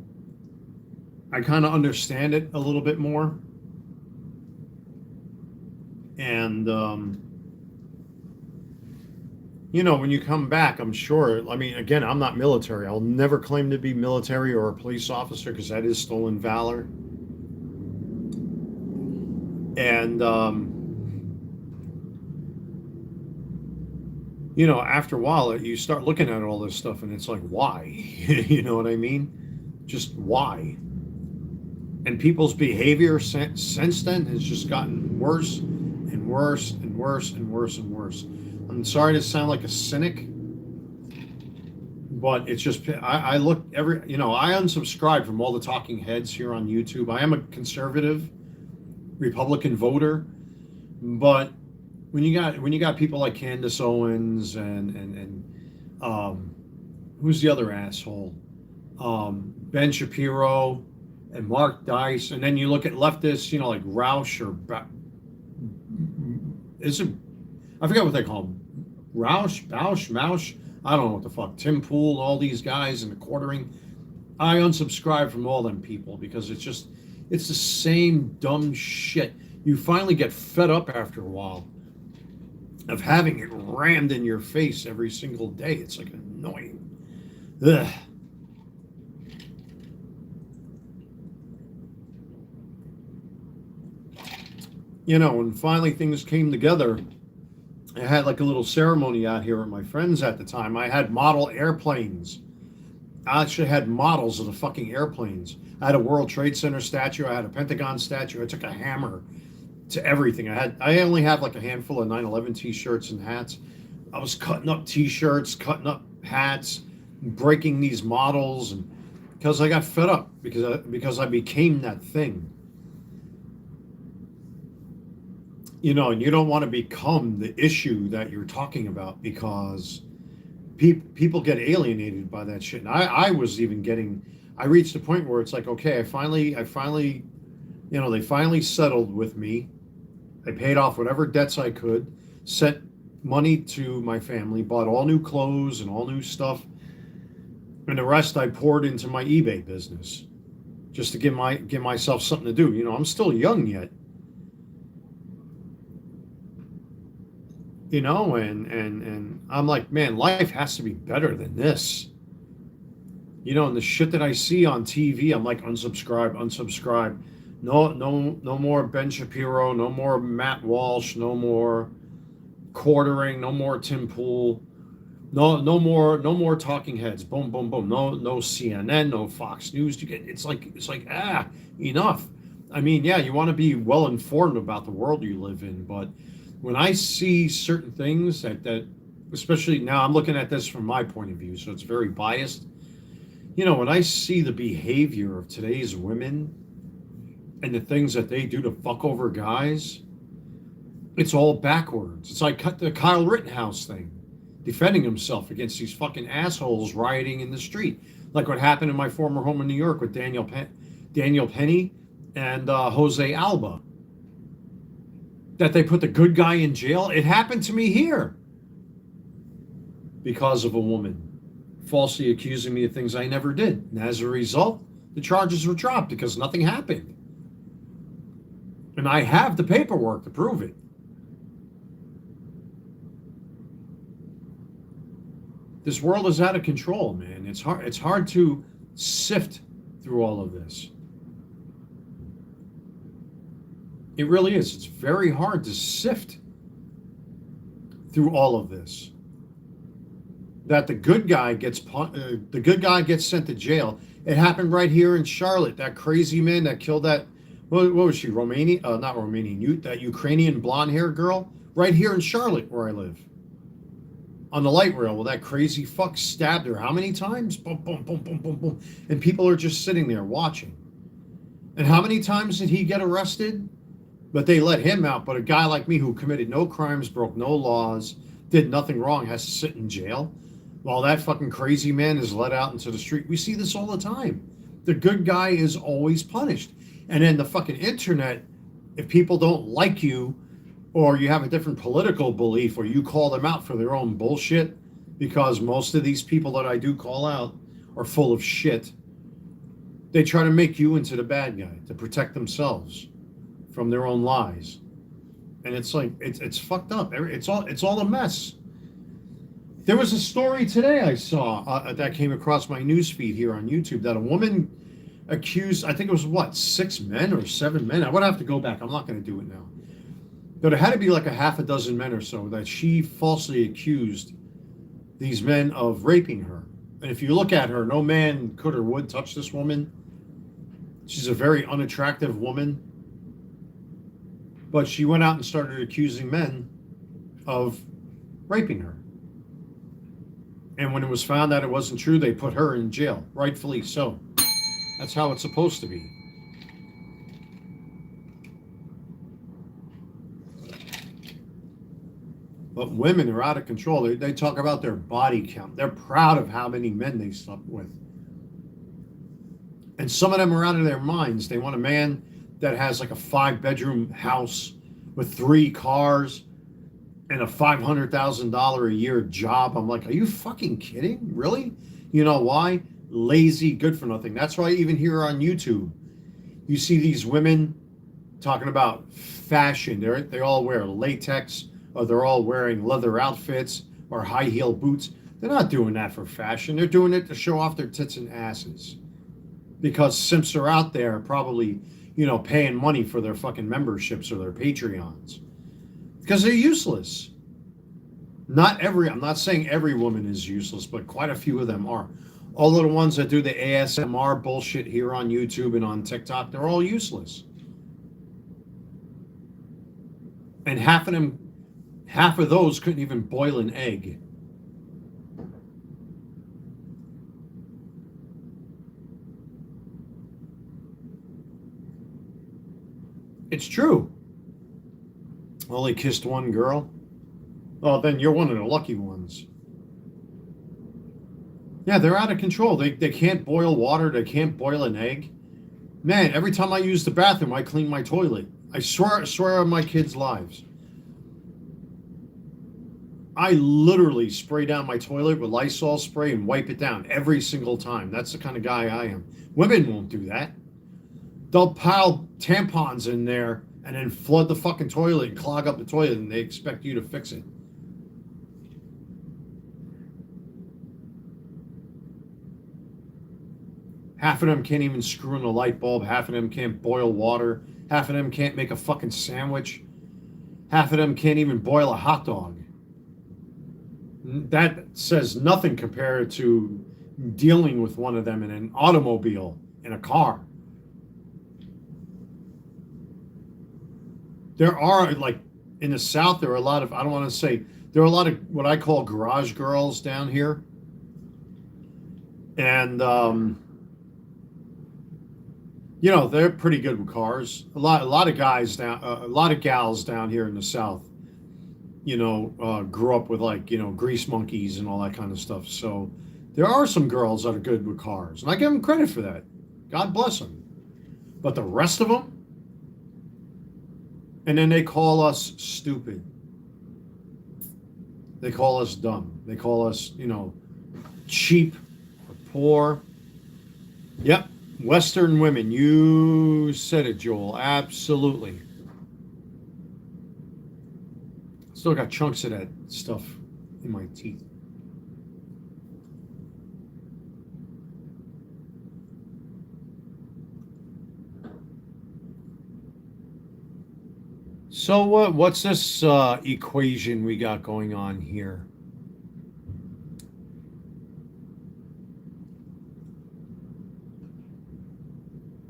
I kind of understand it a little bit more. And, you know, when you come back, I'm sure, again, I'm not military. I'll never claim to be military or a police officer because that is stolen valor. And, you know, after a while, you start looking at all this stuff and it's like, why? You know what I mean? Just why? And people's behavior since then has just gotten worse and worse and worse and worse and worse. I'm sorry to sound like a cynic, but it's just, I look I unsubscribe from all the talking heads here on YouTube. I am a conservative Republican voter, but when you got people like Candace Owens and who's the other asshole, Ben Shapiro and Mark Dice, and then you look at leftists, you know, like Roush I forget what they call them, Mausch, I don't know what the fuck, Tim Pool, all these guys in the quartering. I unsubscribe from all them people because it's just, It's the same dumb shit. You finally get fed up after a while of having it rammed in your face every single day. It's like annoying. Ugh. You know, when finally things came together, I had like a little ceremony out here with my friends at the time. I had model airplanes. I actually had models of the fucking airplanes. I had a World Trade Center statue. I had a Pentagon statue. I took a hammer to everything. I only have like a handful of 9/11 t-shirts and hats. I was cutting up t-shirts, cutting up hats, breaking these models, and because I got fed up because I became that thing. You know, and you don't want to become the issue that you're talking about because people get alienated by that shit. And I was even getting, I reached a point where it's like, okay, I finally, you know, they finally settled with me. I paid off whatever debts I could, sent money to my family, bought all new clothes and all new stuff. And the rest I poured into my eBay business just to give myself something to do. You know, I'm still young yet. You know, and I'm like, man, life has to be better than this. You know, and the shit that I see on TV, I'm like, unsubscribe. No more Ben Shapiro, no more Matt Walsh, no more quartering, no more Tim Pool, no more talking heads. Boom, boom, boom. No CNN, no Fox News. It's like enough. I mean, yeah, you want to be well informed about the world you live in, but when I see certain things that especially now I'm looking at this from my point of view, so it's very biased. You know, when I see the behavior of today's women and the things that they do to fuck over guys, it's all backwards. It's like the Kyle Rittenhouse thing, defending himself against these fucking assholes rioting in the street, like what happened in my former home in New York with Daniel Penny and Jose Alba. That they put the good guy in jail. It happened to me here because of a woman falsely accusing me of things I never did. And as a result, the charges were dropped because nothing happened. And I have the paperwork to prove it. This world is out of control, man. It's hard to sift through all of this. It really is. It's very hard to sift through all of this. That the good guy gets sent to jail. It happened right here in Charlotte. That crazy man that killed that, what was she, Romanian? Not Romanian, that Ukrainian blonde-haired girl. Right here in Charlotte, where I live. On the light rail, well, that crazy fuck stabbed her how many times? Boom, boom, boom, boom, boom, boom. And people are just sitting there watching. And how many times did he get arrested? But they let him out. But a guy like me who committed no crimes, broke no laws, did nothing wrong, has to sit in jail while that fucking crazy man is let out into the street. We see this all the time. The good guy is always punished. And then the fucking internet, if people don't like you or you have a different political belief or you call them out for their own bullshit, because most of these people that I do call out are full of shit, they try to make you into the bad guy to protect themselves from their own lies. And it's like, it's fucked up. It's all a mess. There was a story today I saw that came across my news feed here on YouTube that a woman accused, I think it was what, 6 men or 7 men? I would have to go back. I'm not going to do it now. But it had to be like a half a dozen men or so that she falsely accused these men of raping her. And if you look at her, no man could or would touch this woman. She's a very unattractive woman. But she went out and started accusing men of raping her. And when it was found that it wasn't true, they put her in jail, rightfully so. That's how it's supposed to be. But women are out of control. They talk about their body count. They're proud of how many men they slept with. And some of them are out of their minds. They want a man that has like a 5-bedroom house with 3 cars and a $500,000 a year job. I'm like, are you fucking kidding? Really? You know why? Lazy, good for nothing. That's why even here on YouTube, You see these women talking about fashion. They all wear latex, or they're all wearing leather outfits or high heel boots. They're not doing that for fashion. They're doing it to show off their tits and asses. Because simps are out there probably, paying money for their fucking memberships or their Patreons. Because they're useless. I'm not saying every woman is useless, but quite a few of them are. All of the ones that do the ASMR bullshit here on YouTube and on TikTok, they're all useless. And half of those couldn't even boil an egg. It's true. Only kissed one girl. Well, then you're one of the lucky ones. Yeah, they're out of control. They can't boil water. They can't boil an egg. Man, every time I use the bathroom, I clean my toilet. I swear on my kids' lives. I literally spray down my toilet with Lysol spray and wipe it down every single time. That's the kind of guy I am. Women won't do that. They'll pile tampons in there and then flood the fucking toilet and clog up the toilet, and they expect you to fix it. Half of them can't even screw in a light bulb. Half of them can't boil water. Half of them can't make a fucking sandwich. Half of them can't even boil a hot dog. That says nothing compared to dealing with one of them in an automobile, in a car. There are, like, in the South, there are a lot of, I don't want to say, there are a lot of what I call garage girls down here. And, they're pretty good with cars. A lot of guys down, a lot of gals down here in the South, grew up with, like, grease monkeys and all that kind of stuff. So there are some girls that are good with cars, and I give them credit for that. God bless them. But the rest of them, and then they call us stupid. They call us dumb. They call us, cheap or poor. Yep. Western women. You said it, Joel. Absolutely. Still got chunks of that stuff in my teeth. So what's this equation we got going on here?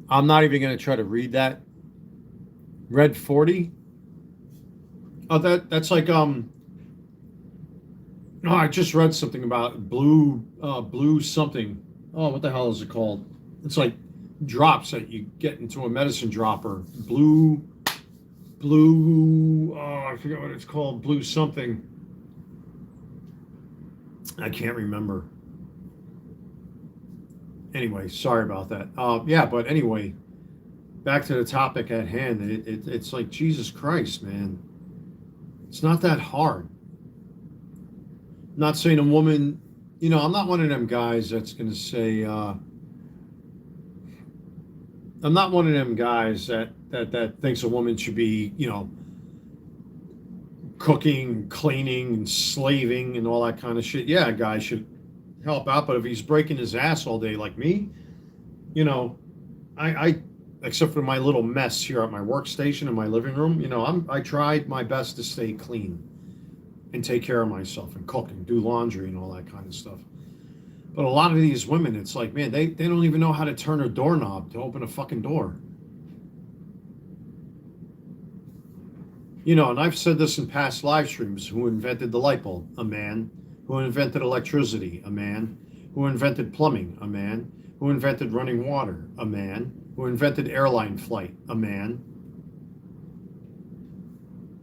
I'm not even going to try to read that. Red 40? Oh, that's like no, I just read something about blue something. Oh, what the hell is it called? It's like drops that you get into a medicine dropper. Blue, I forget what it's called. Blue something. I can't remember. Anyway, sorry about that. Yeah, but anyway, back to the topic at hand. It's like, Jesus Christ, man. It's not that hard. I'm not saying a woman, I'm not one of them guys that's going to say, I'm not one of them guys that thinks a woman should be, cooking, cleaning, and slaving and all that kind of shit. Yeah, a guy should help out, but if he's breaking his ass all day like me, I except for my little mess here at my workstation in my living room, I tried my best to stay clean and take care of myself and cook and do laundry and all that kind of stuff. But a lot of these women, it's like, man, they don't even know how to turn a doorknob to open a fucking door. And I've said this in past live streams. Who invented the light bulb? A man. Who invented electricity? A man. Who invented plumbing? A man. Who invented running water? A man. Who invented airline flight? A man.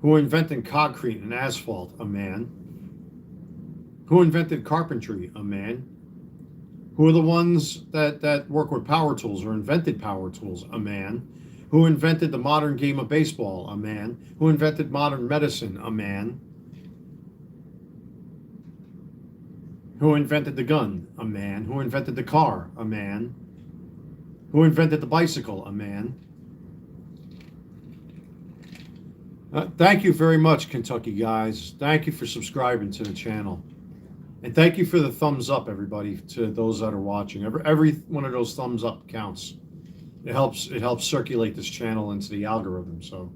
Who invented concrete and asphalt? A man. Who invented carpentry? A man. Who are the ones that work with power tools or invented power tools? A man. Who invented the modern game of baseball? A man. Who invented modern medicine? A man. Who invented the gun? A man. Who invented the car? A man. Who invented the bicycle? A man. Thank you very much, Kentucky guys. Thank you for subscribing to the channel. And thank you for the thumbs up, everybody, to those that are watching. Every one of those thumbs up counts. It helps circulate this channel into the algorithm. So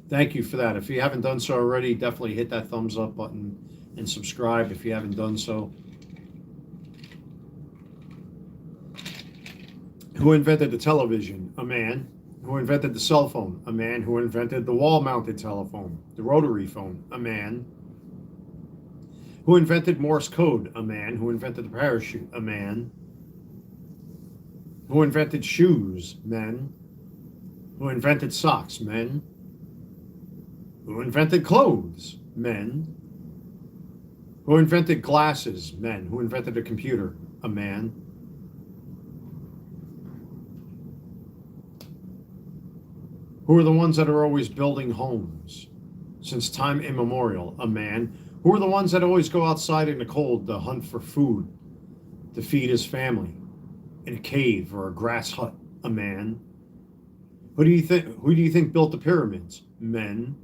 thank you for that. If you haven't done so already, definitely hit that thumbs up button and subscribe if you haven't done so. Who invented the television? A man. Who invented the cell phone? A man. Who invented the wall-mounted telephone? The rotary phone? A man. Who invented Morse code? A man. Who invented the parachute? A man. Who invented shoes? Men. Who invented socks? Men. Who invented clothes? Men. Who invented glasses? Men. Who invented a computer? A man. Who are the ones that are always building homes since time immemorial? A man. Who are the ones that always go outside in the cold to hunt for food to feed his family in a cave or a grass hut? A man. Who do you think built the pyramids? Men.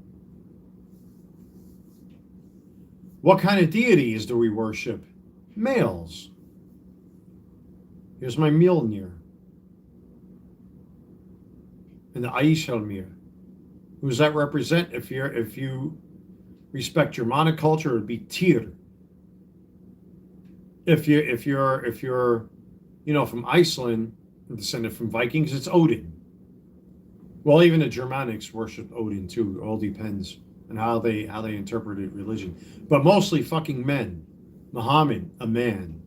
What kind of deities do we worship? Males. Here's my Mjolnir. And the Aishelmir. Who does that represent? If you respect your monoculture, it would be Tyr. If you're from Iceland, descended from Vikings, it's Odin. Well, even the Germanics worship Odin too. It all depends on how they interpreted religion. But mostly fucking men. Muhammad, a man.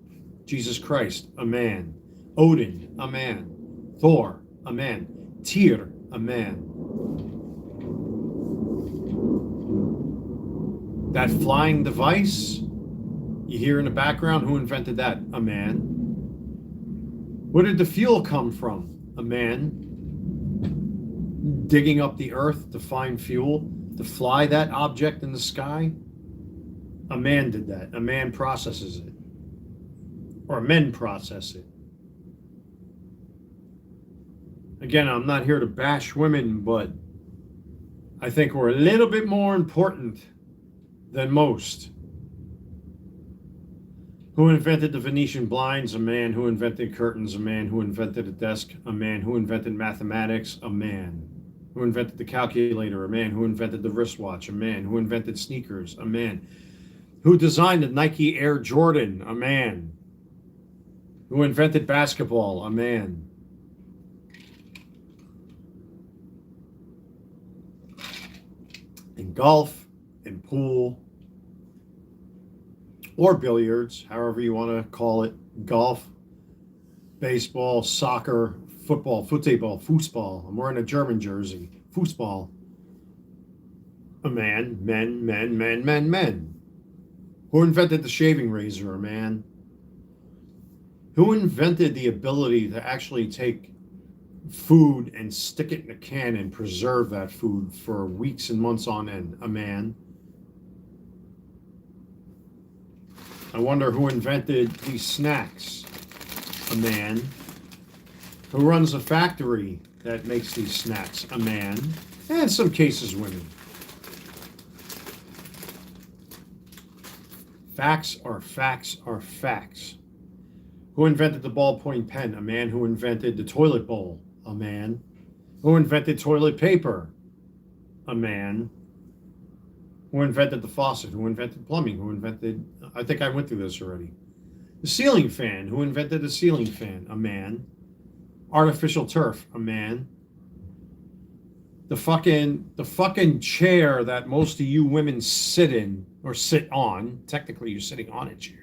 Jesus Christ, a man. Odin, a man. Thor, a man. Tyr, a man. That flying device you hear in the background, who invented that? A man. Where did the fuel come from? A man. Digging up the earth to find fuel to fly that object in the sky? A man did that. A man processes it. Or men process it. Again, I'm not here to bash women, but I think we're a little bit more important than most. Who invented the Venetian blinds? A man. Who invented curtains? A man. Who invented a desk? A man. Who invented mathematics? A man. Who invented the calculator? A man. Who invented the wristwatch? A man. Who invented sneakers? A man. Who designed the Nike Air Jordan? A man. Who invented basketball? A man. In golf, in pool, or billiards, however you want to call it, golf, baseball, soccer, football, football. I'm wearing a German jersey. Football. A man. Men. Who invented the shaving razor? A man. Who invented the ability to actually take food and stick it in a can and preserve that food for weeks and months on end? A man. I wonder who invented these snacks? A man. Who runs a factory that makes these snacks? A man. And in some cases, women. Facts are facts are facts. Who invented the ballpoint pen? A man. Who invented the toilet bowl? A man. Who invented toilet paper? A man. Who invented the faucet? Who invented plumbing? Who invented, I think I went through this already. The ceiling fan. Who invented the ceiling fan? A man. Artificial turf. A man. The fucking chair that most of you women sit in or sit on. Technically, you're sitting on a chair.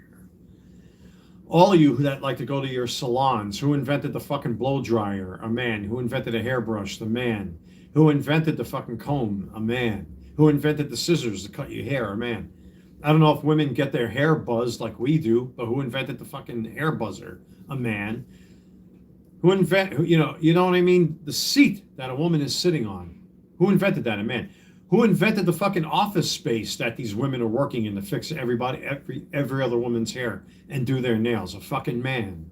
All of you that like to go to your salons, who invented the fucking blow dryer? A man. Who invented a hairbrush? The man. Who invented the fucking comb? A man. Who invented the scissors to cut your hair? A man. I don't know if women get their hair buzzed like we do, but who invented the fucking hair buzzer? A man. Who you know what I mean? The seat that a woman is sitting on. Who invented that? A man. Who invented the fucking office space that these women are working in to fix every other woman's hair and do their nails? A fucking man.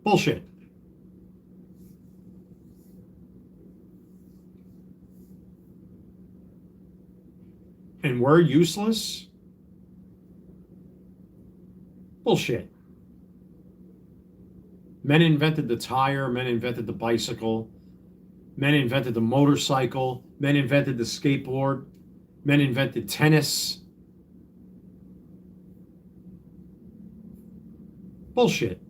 Bullshit. And we're useless? Bullshit. Men invented the tire, men invented the bicycle, men invented the motorcycle, men invented the skateboard, men invented tennis. Bullshit.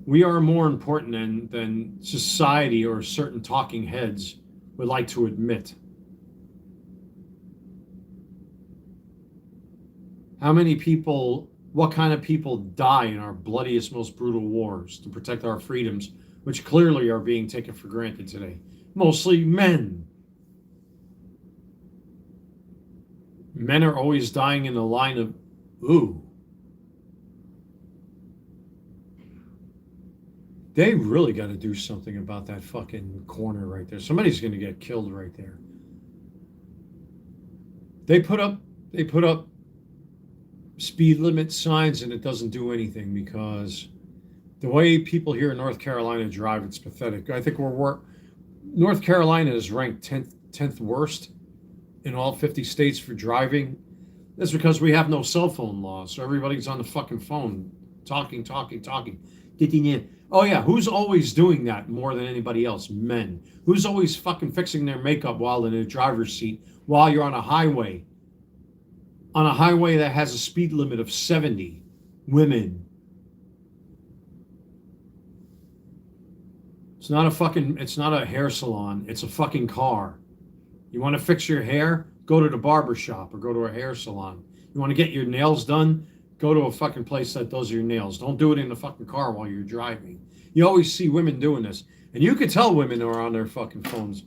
We are more important than society or certain talking heads would like to admit. How many people, what kind of people die in our bloodiest, most brutal wars to protect our freedoms, which clearly are being taken for granted today? Mostly men. Men are always dying in the line of, ooh. They really got to do something about that fucking corner right there. Somebody's going to get killed right there. They put up speed limit signs and it doesn't do anything because the way people here in North Carolina drive, it's pathetic. I think North Carolina is ranked 10th worst in all 50 states for driving. That's because we have no cell phone laws. So everybody's on the fucking phone talking. Getting in. Oh yeah, who's always doing that more than anybody else? Men. Who's always fucking fixing their makeup while in a driver's seat while you're on a highway? On a highway that has a speed limit of 70. Women. It's not a hair salon. It's a fucking car. You want to fix your hair? Go to the barber shop or go to a hair salon. You want to get your nails done? Go to a fucking place that does your nails. Don't do it in the fucking car while you're driving. You always see women doing this. And you can tell women are on their fucking phones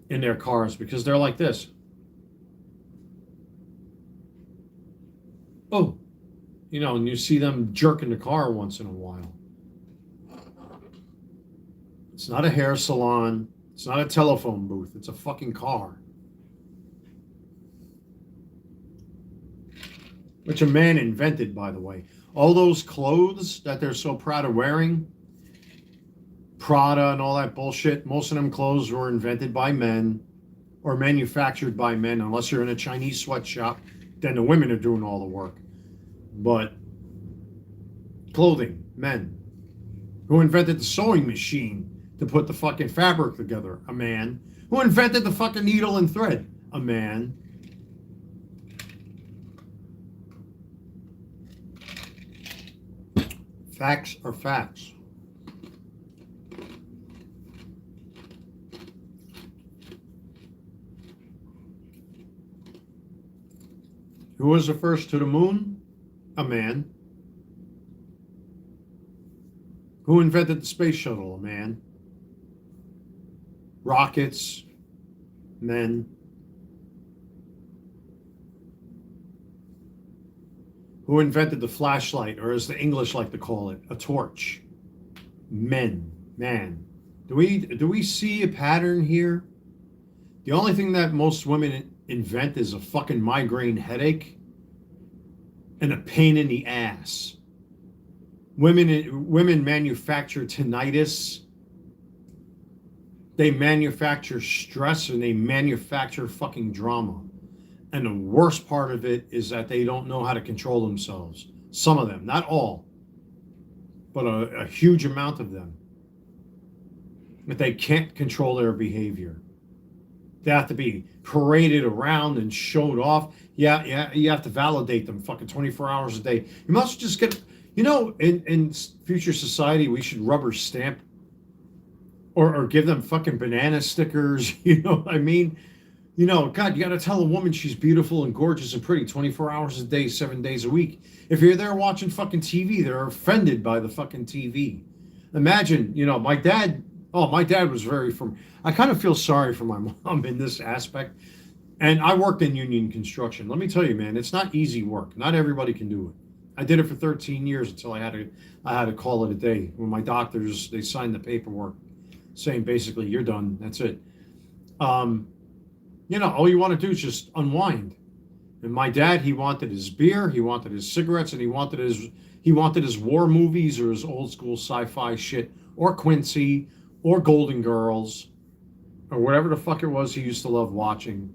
in their cars because they're like this. Oh, and you see them jerking the car once in a while. It's not a hair salon. It's not a telephone booth. It's a fucking car. Which a man invented, by the way. All those clothes that they're so proud of wearing, Prada and all that bullshit, most of them clothes were invented by men or manufactured by men, unless you're in a Chinese sweatshop, then the women are doing all the work. But clothing, men. Who invented the sewing machine to put the fucking fabric together? A man. Who invented the fucking needle and thread? A man. Facts are facts. Who was the first to the moon? A man. Who invented the space shuttle? A man. Rockets? Men. Who invented the flashlight, or as the English like to call it, a torch? Men. Man. Do we see a pattern here? The only thing that most women invent is a fucking migraine headache and a pain in the ass. Women manufacture tinnitus. They manufacture stress and they manufacture fucking drama. And the worst part of it is that they don't know how to control themselves. Some of them, not all, but a huge amount of them. But they can't control their behavior. They have to be paraded around and showed off. Yeah, you have to validate them fucking 24 hours a day. You must just get, in future society, we should rubber stamp or give them fucking banana stickers. You know what I mean? God, you got to tell a woman she's beautiful and gorgeous and pretty 24 hours a day, 7 days a week. If you're there watching fucking TV, they're offended by the fucking TV. Imagine, my dad was I kind of feel sorry for my mom in this aspect. And I worked in union construction. Let me tell you, man, it's not easy work. Not everybody can do it. I did it for 13 years until I had to call it a day. When my doctors, they signed the paperwork saying basically you're done. That's it. All you want to do is just unwind. And my dad, he wanted his beer, he wanted his cigarettes, and he wanted his war movies or his old school sci-fi shit, or Quincy, or Golden Girls, or whatever the fuck it was he used to love watching.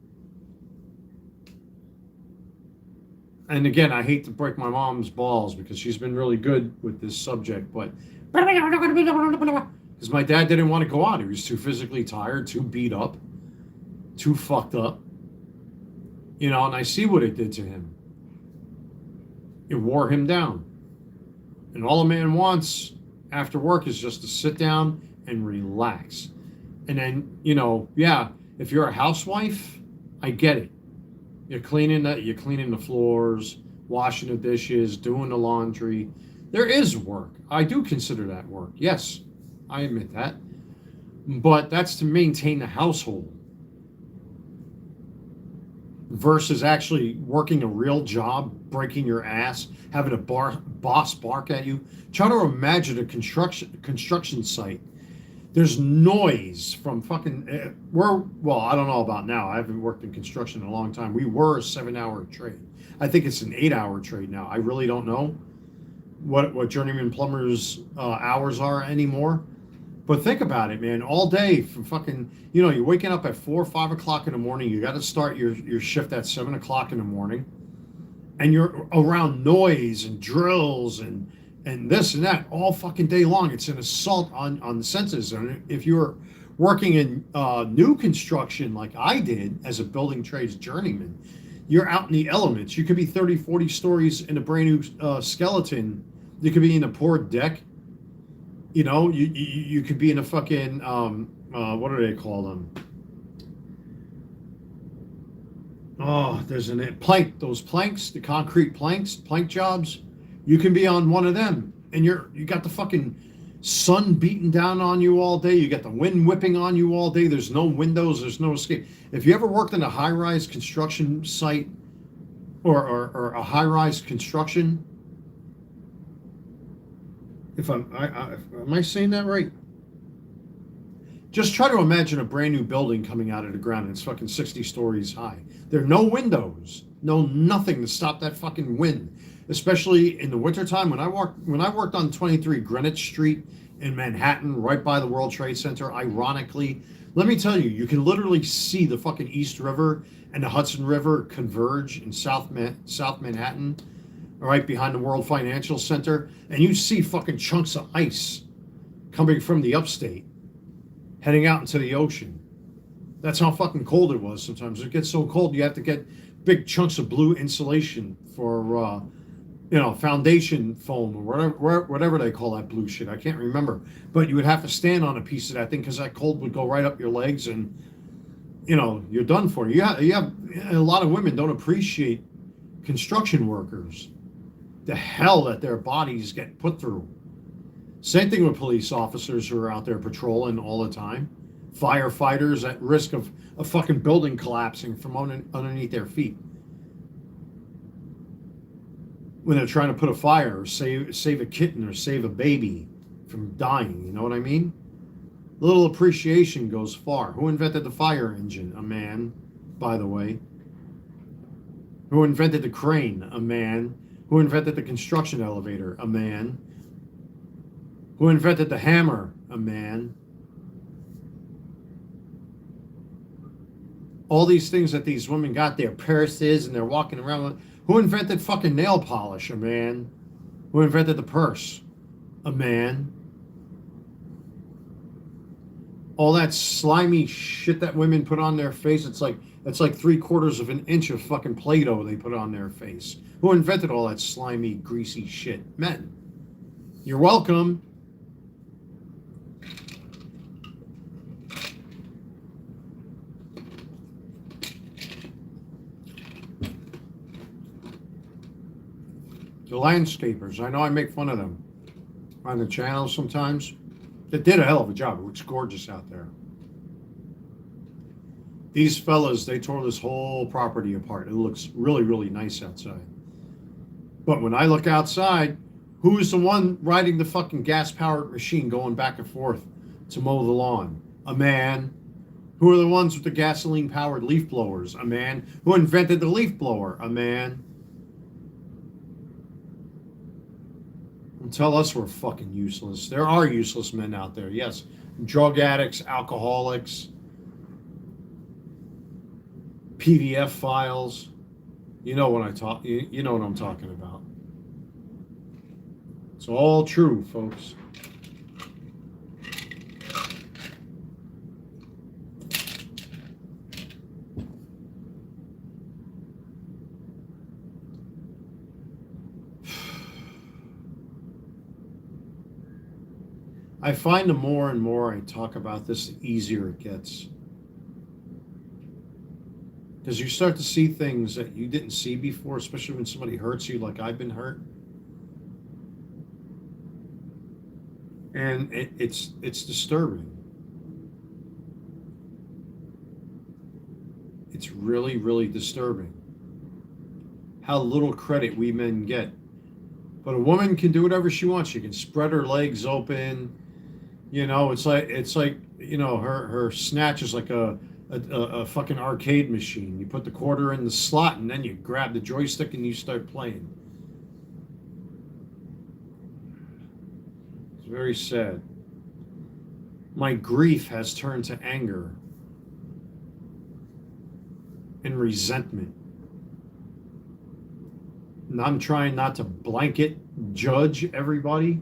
And again, I hate to break my mom's balls because she's been really good with this subject, but because my dad didn't want to go out. He was too physically tired, too beat up, too fucked up. And I see what it did to him. It wore him down. And all a man wants after work is just to sit down and relax. And then, yeah, if you're a housewife, I get it. You're cleaning the floors, washing the dishes, doing the laundry. There is work. I do consider that work. Yes, I admit that. But that's to maintain the household versus actually working a real job, breaking your ass, having a boss bark at you. Try to imagine a construction site. There's noise from fucking, I don't know about now. I haven't worked in construction in a long time. We were a 7-hour trade. I think it's an 8-hour trade now. I really don't know what journeyman plumbers hours are anymore. But think about it, man. All day from fucking, you're waking up at 4 or 5 o'clock in the morning. You got to start your shift at 7 o'clock in the morning. And you're around noise and drills and this and that all fucking day long. It's an assault on the senses. And if you're working in new construction like I did as a building trades journeyman, you're out in the elements. You could be 30, 40 stories in a brand new skeleton. You could be in a poured deck. You could be in a fucking, what do they call them? Oh, there's plank, those planks, the concrete planks, plank jobs. You can be on one of them, and you got the fucking sun beating down on you all day. You got the wind whipping on you all day. There's no windows. There's no escape. If you ever worked in a high-rise construction site or a high-rise construction, am I saying that right? Just try to imagine a brand new building coming out of the ground and it's fucking 60 stories high. There are no windows, nothing to stop that fucking wind. Especially in the wintertime when I worked on 23 Greenwich Street in Manhattan, right by the World Trade Center, ironically, let me tell you, you can literally see the fucking East River and the Hudson River converge in South Manhattan, right behind the World Financial Center, and you see fucking chunks of ice coming from the upstate, heading out into the ocean. That's how fucking cold it was sometimes. It gets so cold you have to get big chunks of blue insulation for, foundation foam or whatever they call that blue shit. I can't remember. But you would have to stand on a piece of that thing because that cold would go right up your legs and, you're done for. You have a lot of women don't appreciate construction workers. The hell that their bodies get put through. Same thing with police officers who are out there patrolling all the time. Firefighters at risk of a fucking building collapsing from underneath their feet. When they're trying to put a fire or save a kitten or save a baby from dying, you know what I mean? A little appreciation goes far. Who invented the fire engine? A man, by the way. Who invented the crane? A man. Who invented the construction elevator? A man. Who invented the hammer? A man. All these things that these women got their purses and they're walking around with. Who invented fucking nail polish? A man. Who invented the purse? A man. All that slimy shit that women put on their face, it's like 3/4 of an inch of fucking Play-Doh they put on their face. Who invented all that slimy, greasy shit? Men. You're welcome. The landscapers, I know I make fun of them on the channel sometimes. They did a hell of a job. It looks gorgeous out there. These fellas, they tore this whole property apart. It looks really, really nice outside. But when I look outside, who's the one riding the fucking gas-powered machine going back and forth to mow the lawn? A man. Who are the ones with the gasoline-powered leaf blowers? A man. Who invented the leaf blower? A man. Don't tell us we're fucking useless. There are useless men out there, yes. Drug addicts, alcoholics, PDF files. You know what you know what I'm talking about. It's all true, folks. I find the more and more I talk about this, the easier it gets. Because you start to see things that you didn't see before, especially when somebody hurts you like I've been hurt. And it's disturbing. It's really, really disturbing how little credit we men get. But a woman can do whatever she wants. She can spread her legs open. You know, it's like you know, her snatch is like a fucking arcade machine. You put the quarter in the slot and then you grab the joystick and you start playing. It's very sad. My grief has turned to anger and resentment. And I'm trying not to blanket judge everybody,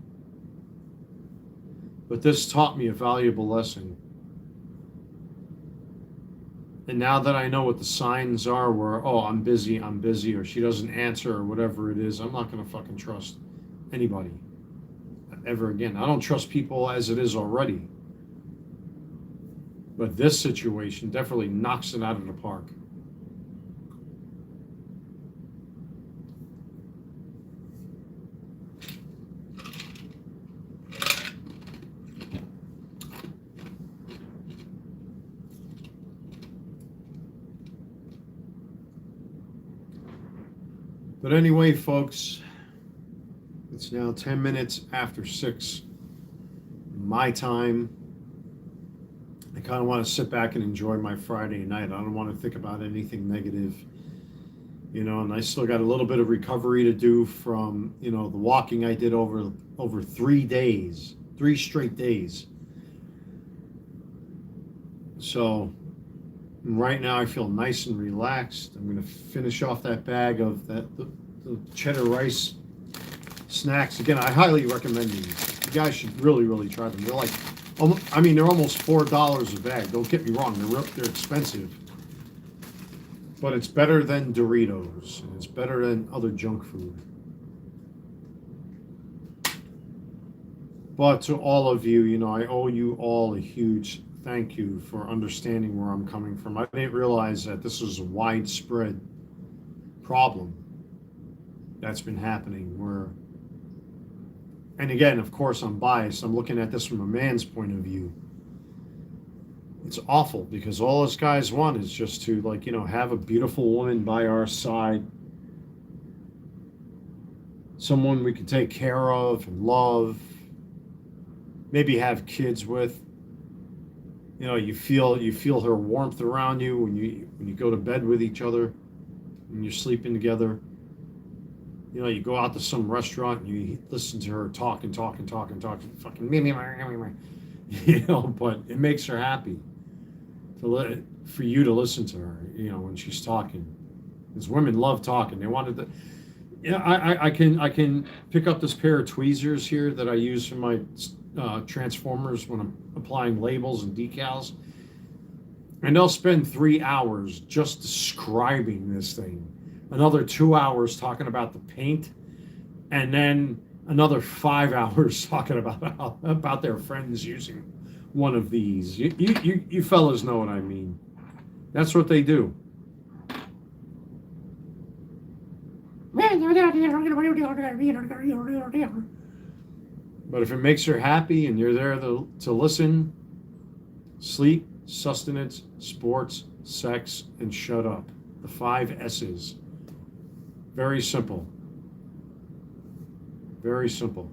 but this taught me a valuable lesson. And now that I know what the signs are where, oh, I'm busy, or she doesn't answer, or whatever it is, I'm not going to fucking trust anybody ever again. I don't trust people as it is already. But this situation definitely knocks it out of the park. But anyway, folks, it's now 10 minutes after 6 my time. I kind of want to sit back and enjoy my Friday night. I don't want to think about anything negative, you know, and I still got a little bit of recovery to do from, you know, the walking I did over 3 days, 3 straight days. So right now I feel nice and relaxed. I'm going to finish off that bag of the cheddar rice snacks. Again, I highly recommend these. You guys should really, really try them. They're like, I mean, they're almost $4 a bag. Don't get me wrong, they're expensive. But it's better than Doritos, and it's better than other junk food. But to all of you, you know, I owe you all a huge thank you for understanding where I'm coming from. I didn't realize that this is a widespread problem that's been happening where, and again, of course, I'm biased. I'm looking at this from a man's point of view. It's awful because all us guys want is just to, like, you know, have a beautiful woman by our side, someone we can take care of and love, maybe have kids with. You know, you feel her warmth around you when you go to bed with each other, when you're sleeping together. You know, you go out to some restaurant and you listen to her talk, fucking me, you know, but it makes her happy for you to listen to her, you know, when she's talking. Because women love talking. They wanted to. Yeah, I can pick up this pair of tweezers here that I use for my transformers when I'm applying labels and decals, and they'll spend 3 hours just describing this thing, another 2 hours talking about the paint, and then another 5 hours talking about their friends using one of these. You fellas know what I mean. That's what they do. But if it makes her happy and you're there to listen, sleep, sustenance, sports, sex, and shut up. The 5 S's. Very simple. Very simple.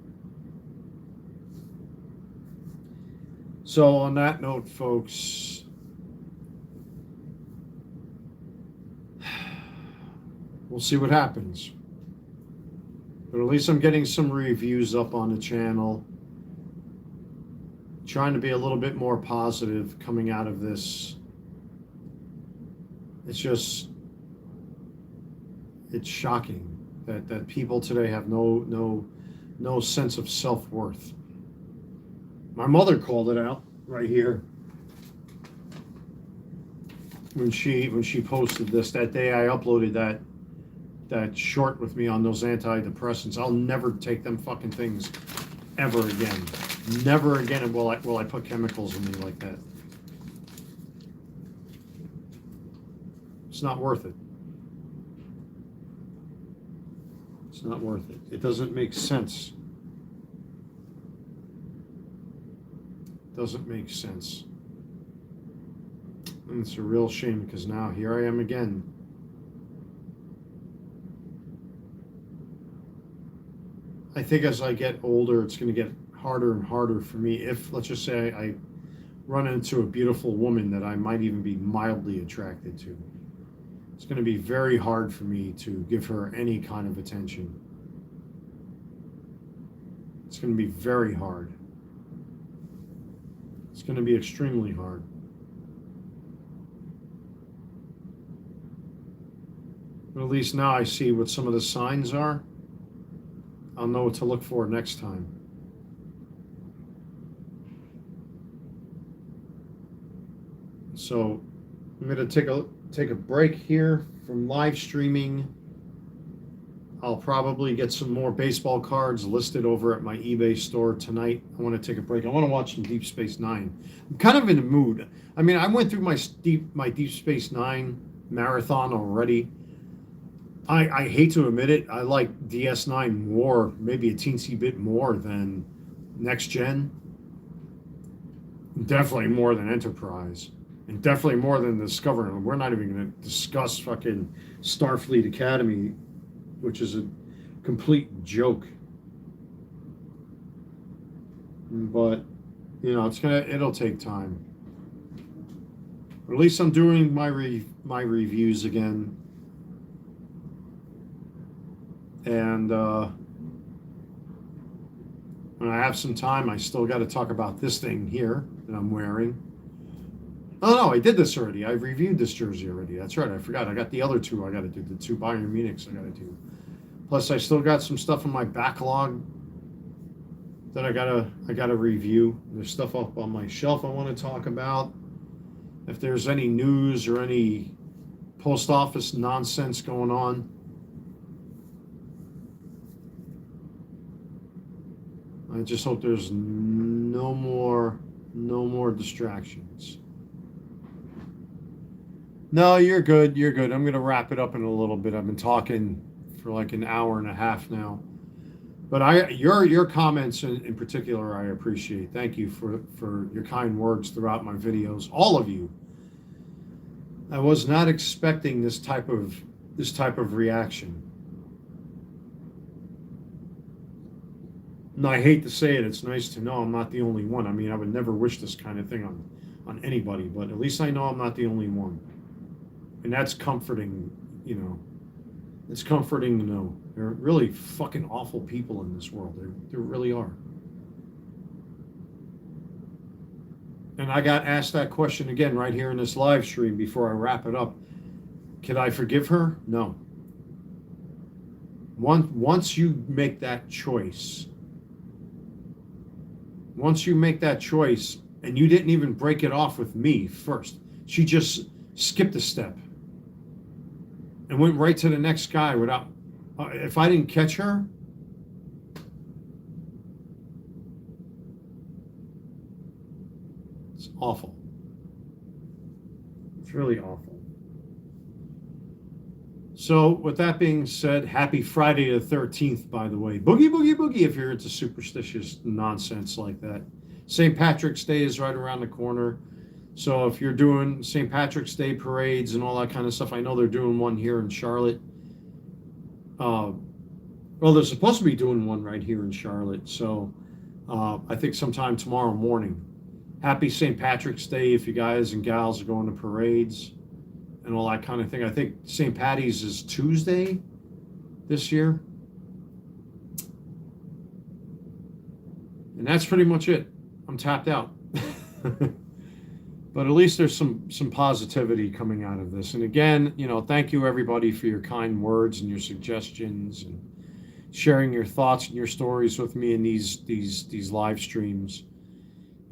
So on that note, folks, we'll see what happens. But at least I'm getting some reviews up on the channel. Trying to be a little bit more positive coming out of this. It's shocking that people today have no sense of self-worth. My mother called it out right here when she posted this that day. I uploaded that short with me on those antidepressants. I'll never take them fucking things ever again. Never again will I put chemicals in me like that. It's not worth it. It's not worth it. It doesn't make sense. It doesn't make sense. And it's a real shame because now here I am again. I think as I get older, it's going to get harder and harder for me. If, let's just say, I run into a beautiful woman that I might even be mildly attracted to, it's going to be very hard for me to give her any kind of attention. It's going to be very hard. It's going to be extremely hard. But at least now I see what some of the signs are. I'll know what to look for next time. So I'm going to take a break here from live streaming. I'll probably get some more baseball cards listed over at my eBay store tonight. I want to take a break. I want to watch some Deep Space Nine. I'm kind of in the mood. I mean, I went through my Deep Space Nine marathon already. I hate to admit it, I like DS9 more, maybe a teensy bit more than Next Gen. Definitely more than Enterprise. And definitely more than Discovery. We're not even going to discuss fucking Starfleet Academy, which is a complete joke. But, you know, it'll take time. But at least I'm doing my reviews again. And when I have some time, I still got to talk about this thing here that I'm wearing. Oh no, I did this already. I reviewed this jersey already. That's right, I forgot. I got the other two I got to do. The two Bayern Munichs I got to do. Plus, I still got some stuff in my backlog that I gotta review. There's stuff up on my shelf I want to talk about. If there's any news or any post office nonsense going on. I just hope there's no more distractions. No, you're good. You're good. I'm going to wrap it up in a little bit. I've been talking for like an hour and a half now. But your comments in particular, I appreciate. Thank you for your kind words throughout my videos, all of you. I was not expecting this type of reaction. And I hate to say it, it's nice to know I'm not the only one. I mean, I would never wish this kind of thing on anybody, but at least I know I'm not the only one. And that's comforting, you know. It's comforting to know. There are really fucking awful people in this world. There really are. And I got asked that question again right here in this live stream before I wrap it up. Can I forgive her? No. Once you make that choice, and you didn't even break it off with me first, she just skipped a step and went right to the next guy without, if I didn't catch her, it's awful. It's really awful. So with that being said, happy Friday the 13th, by the way. Boogie, boogie, boogie if you're into superstitious nonsense like that. St. Patrick's Day is right around the corner. So if you're doing St. Patrick's Day parades and all that kind of stuff, I know they're doing one here in Charlotte. Well, they're supposed to be doing one right here in Charlotte. So I think sometime tomorrow morning. Happy St. Patrick's Day if you guys and gals are going to parades. and all that kind of thing. I think St. Patty's is Tuesday this year. And that's pretty much it. I'm tapped out. But at least there's some positivity coming out of this. And again, thank you everybody for your kind words and your suggestions and sharing your thoughts and your stories with me in these live streams.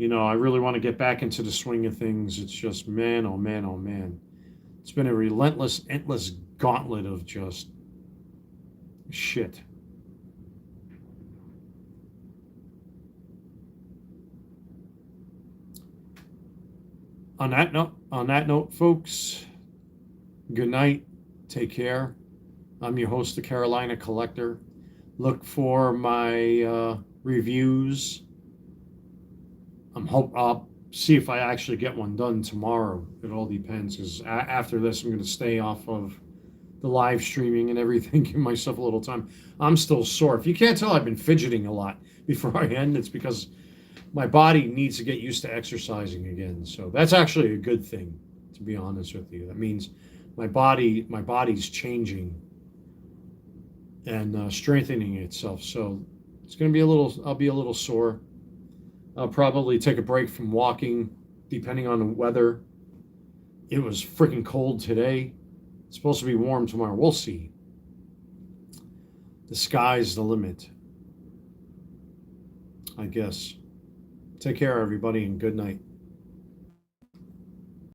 I really want to get back into the swing of things. It's just, man, oh man, oh man. It's been a relentless, endless gauntlet of just shit. On that note, folks, good night. Take care. I'm your host, the Carolina Collector. Look for my reviews. I'll see if I actually get one done tomorrow. It all depends, because after this, I'm going to stay off of the live streaming and everything, give myself a little time. I'm still sore. If you can't tell, I've been fidgeting a lot before I end. It's because my body needs to get used to exercising again. So that's actually a good thing, to be honest with you. That means my body's changing and strengthening itself. So it's going to be I'll be a little sore. I'll probably take a break from walking, depending on the weather. It was freaking cold today. It's supposed to be warm tomorrow. We'll see. The sky's the limit, I guess. Take care, everybody, and good night.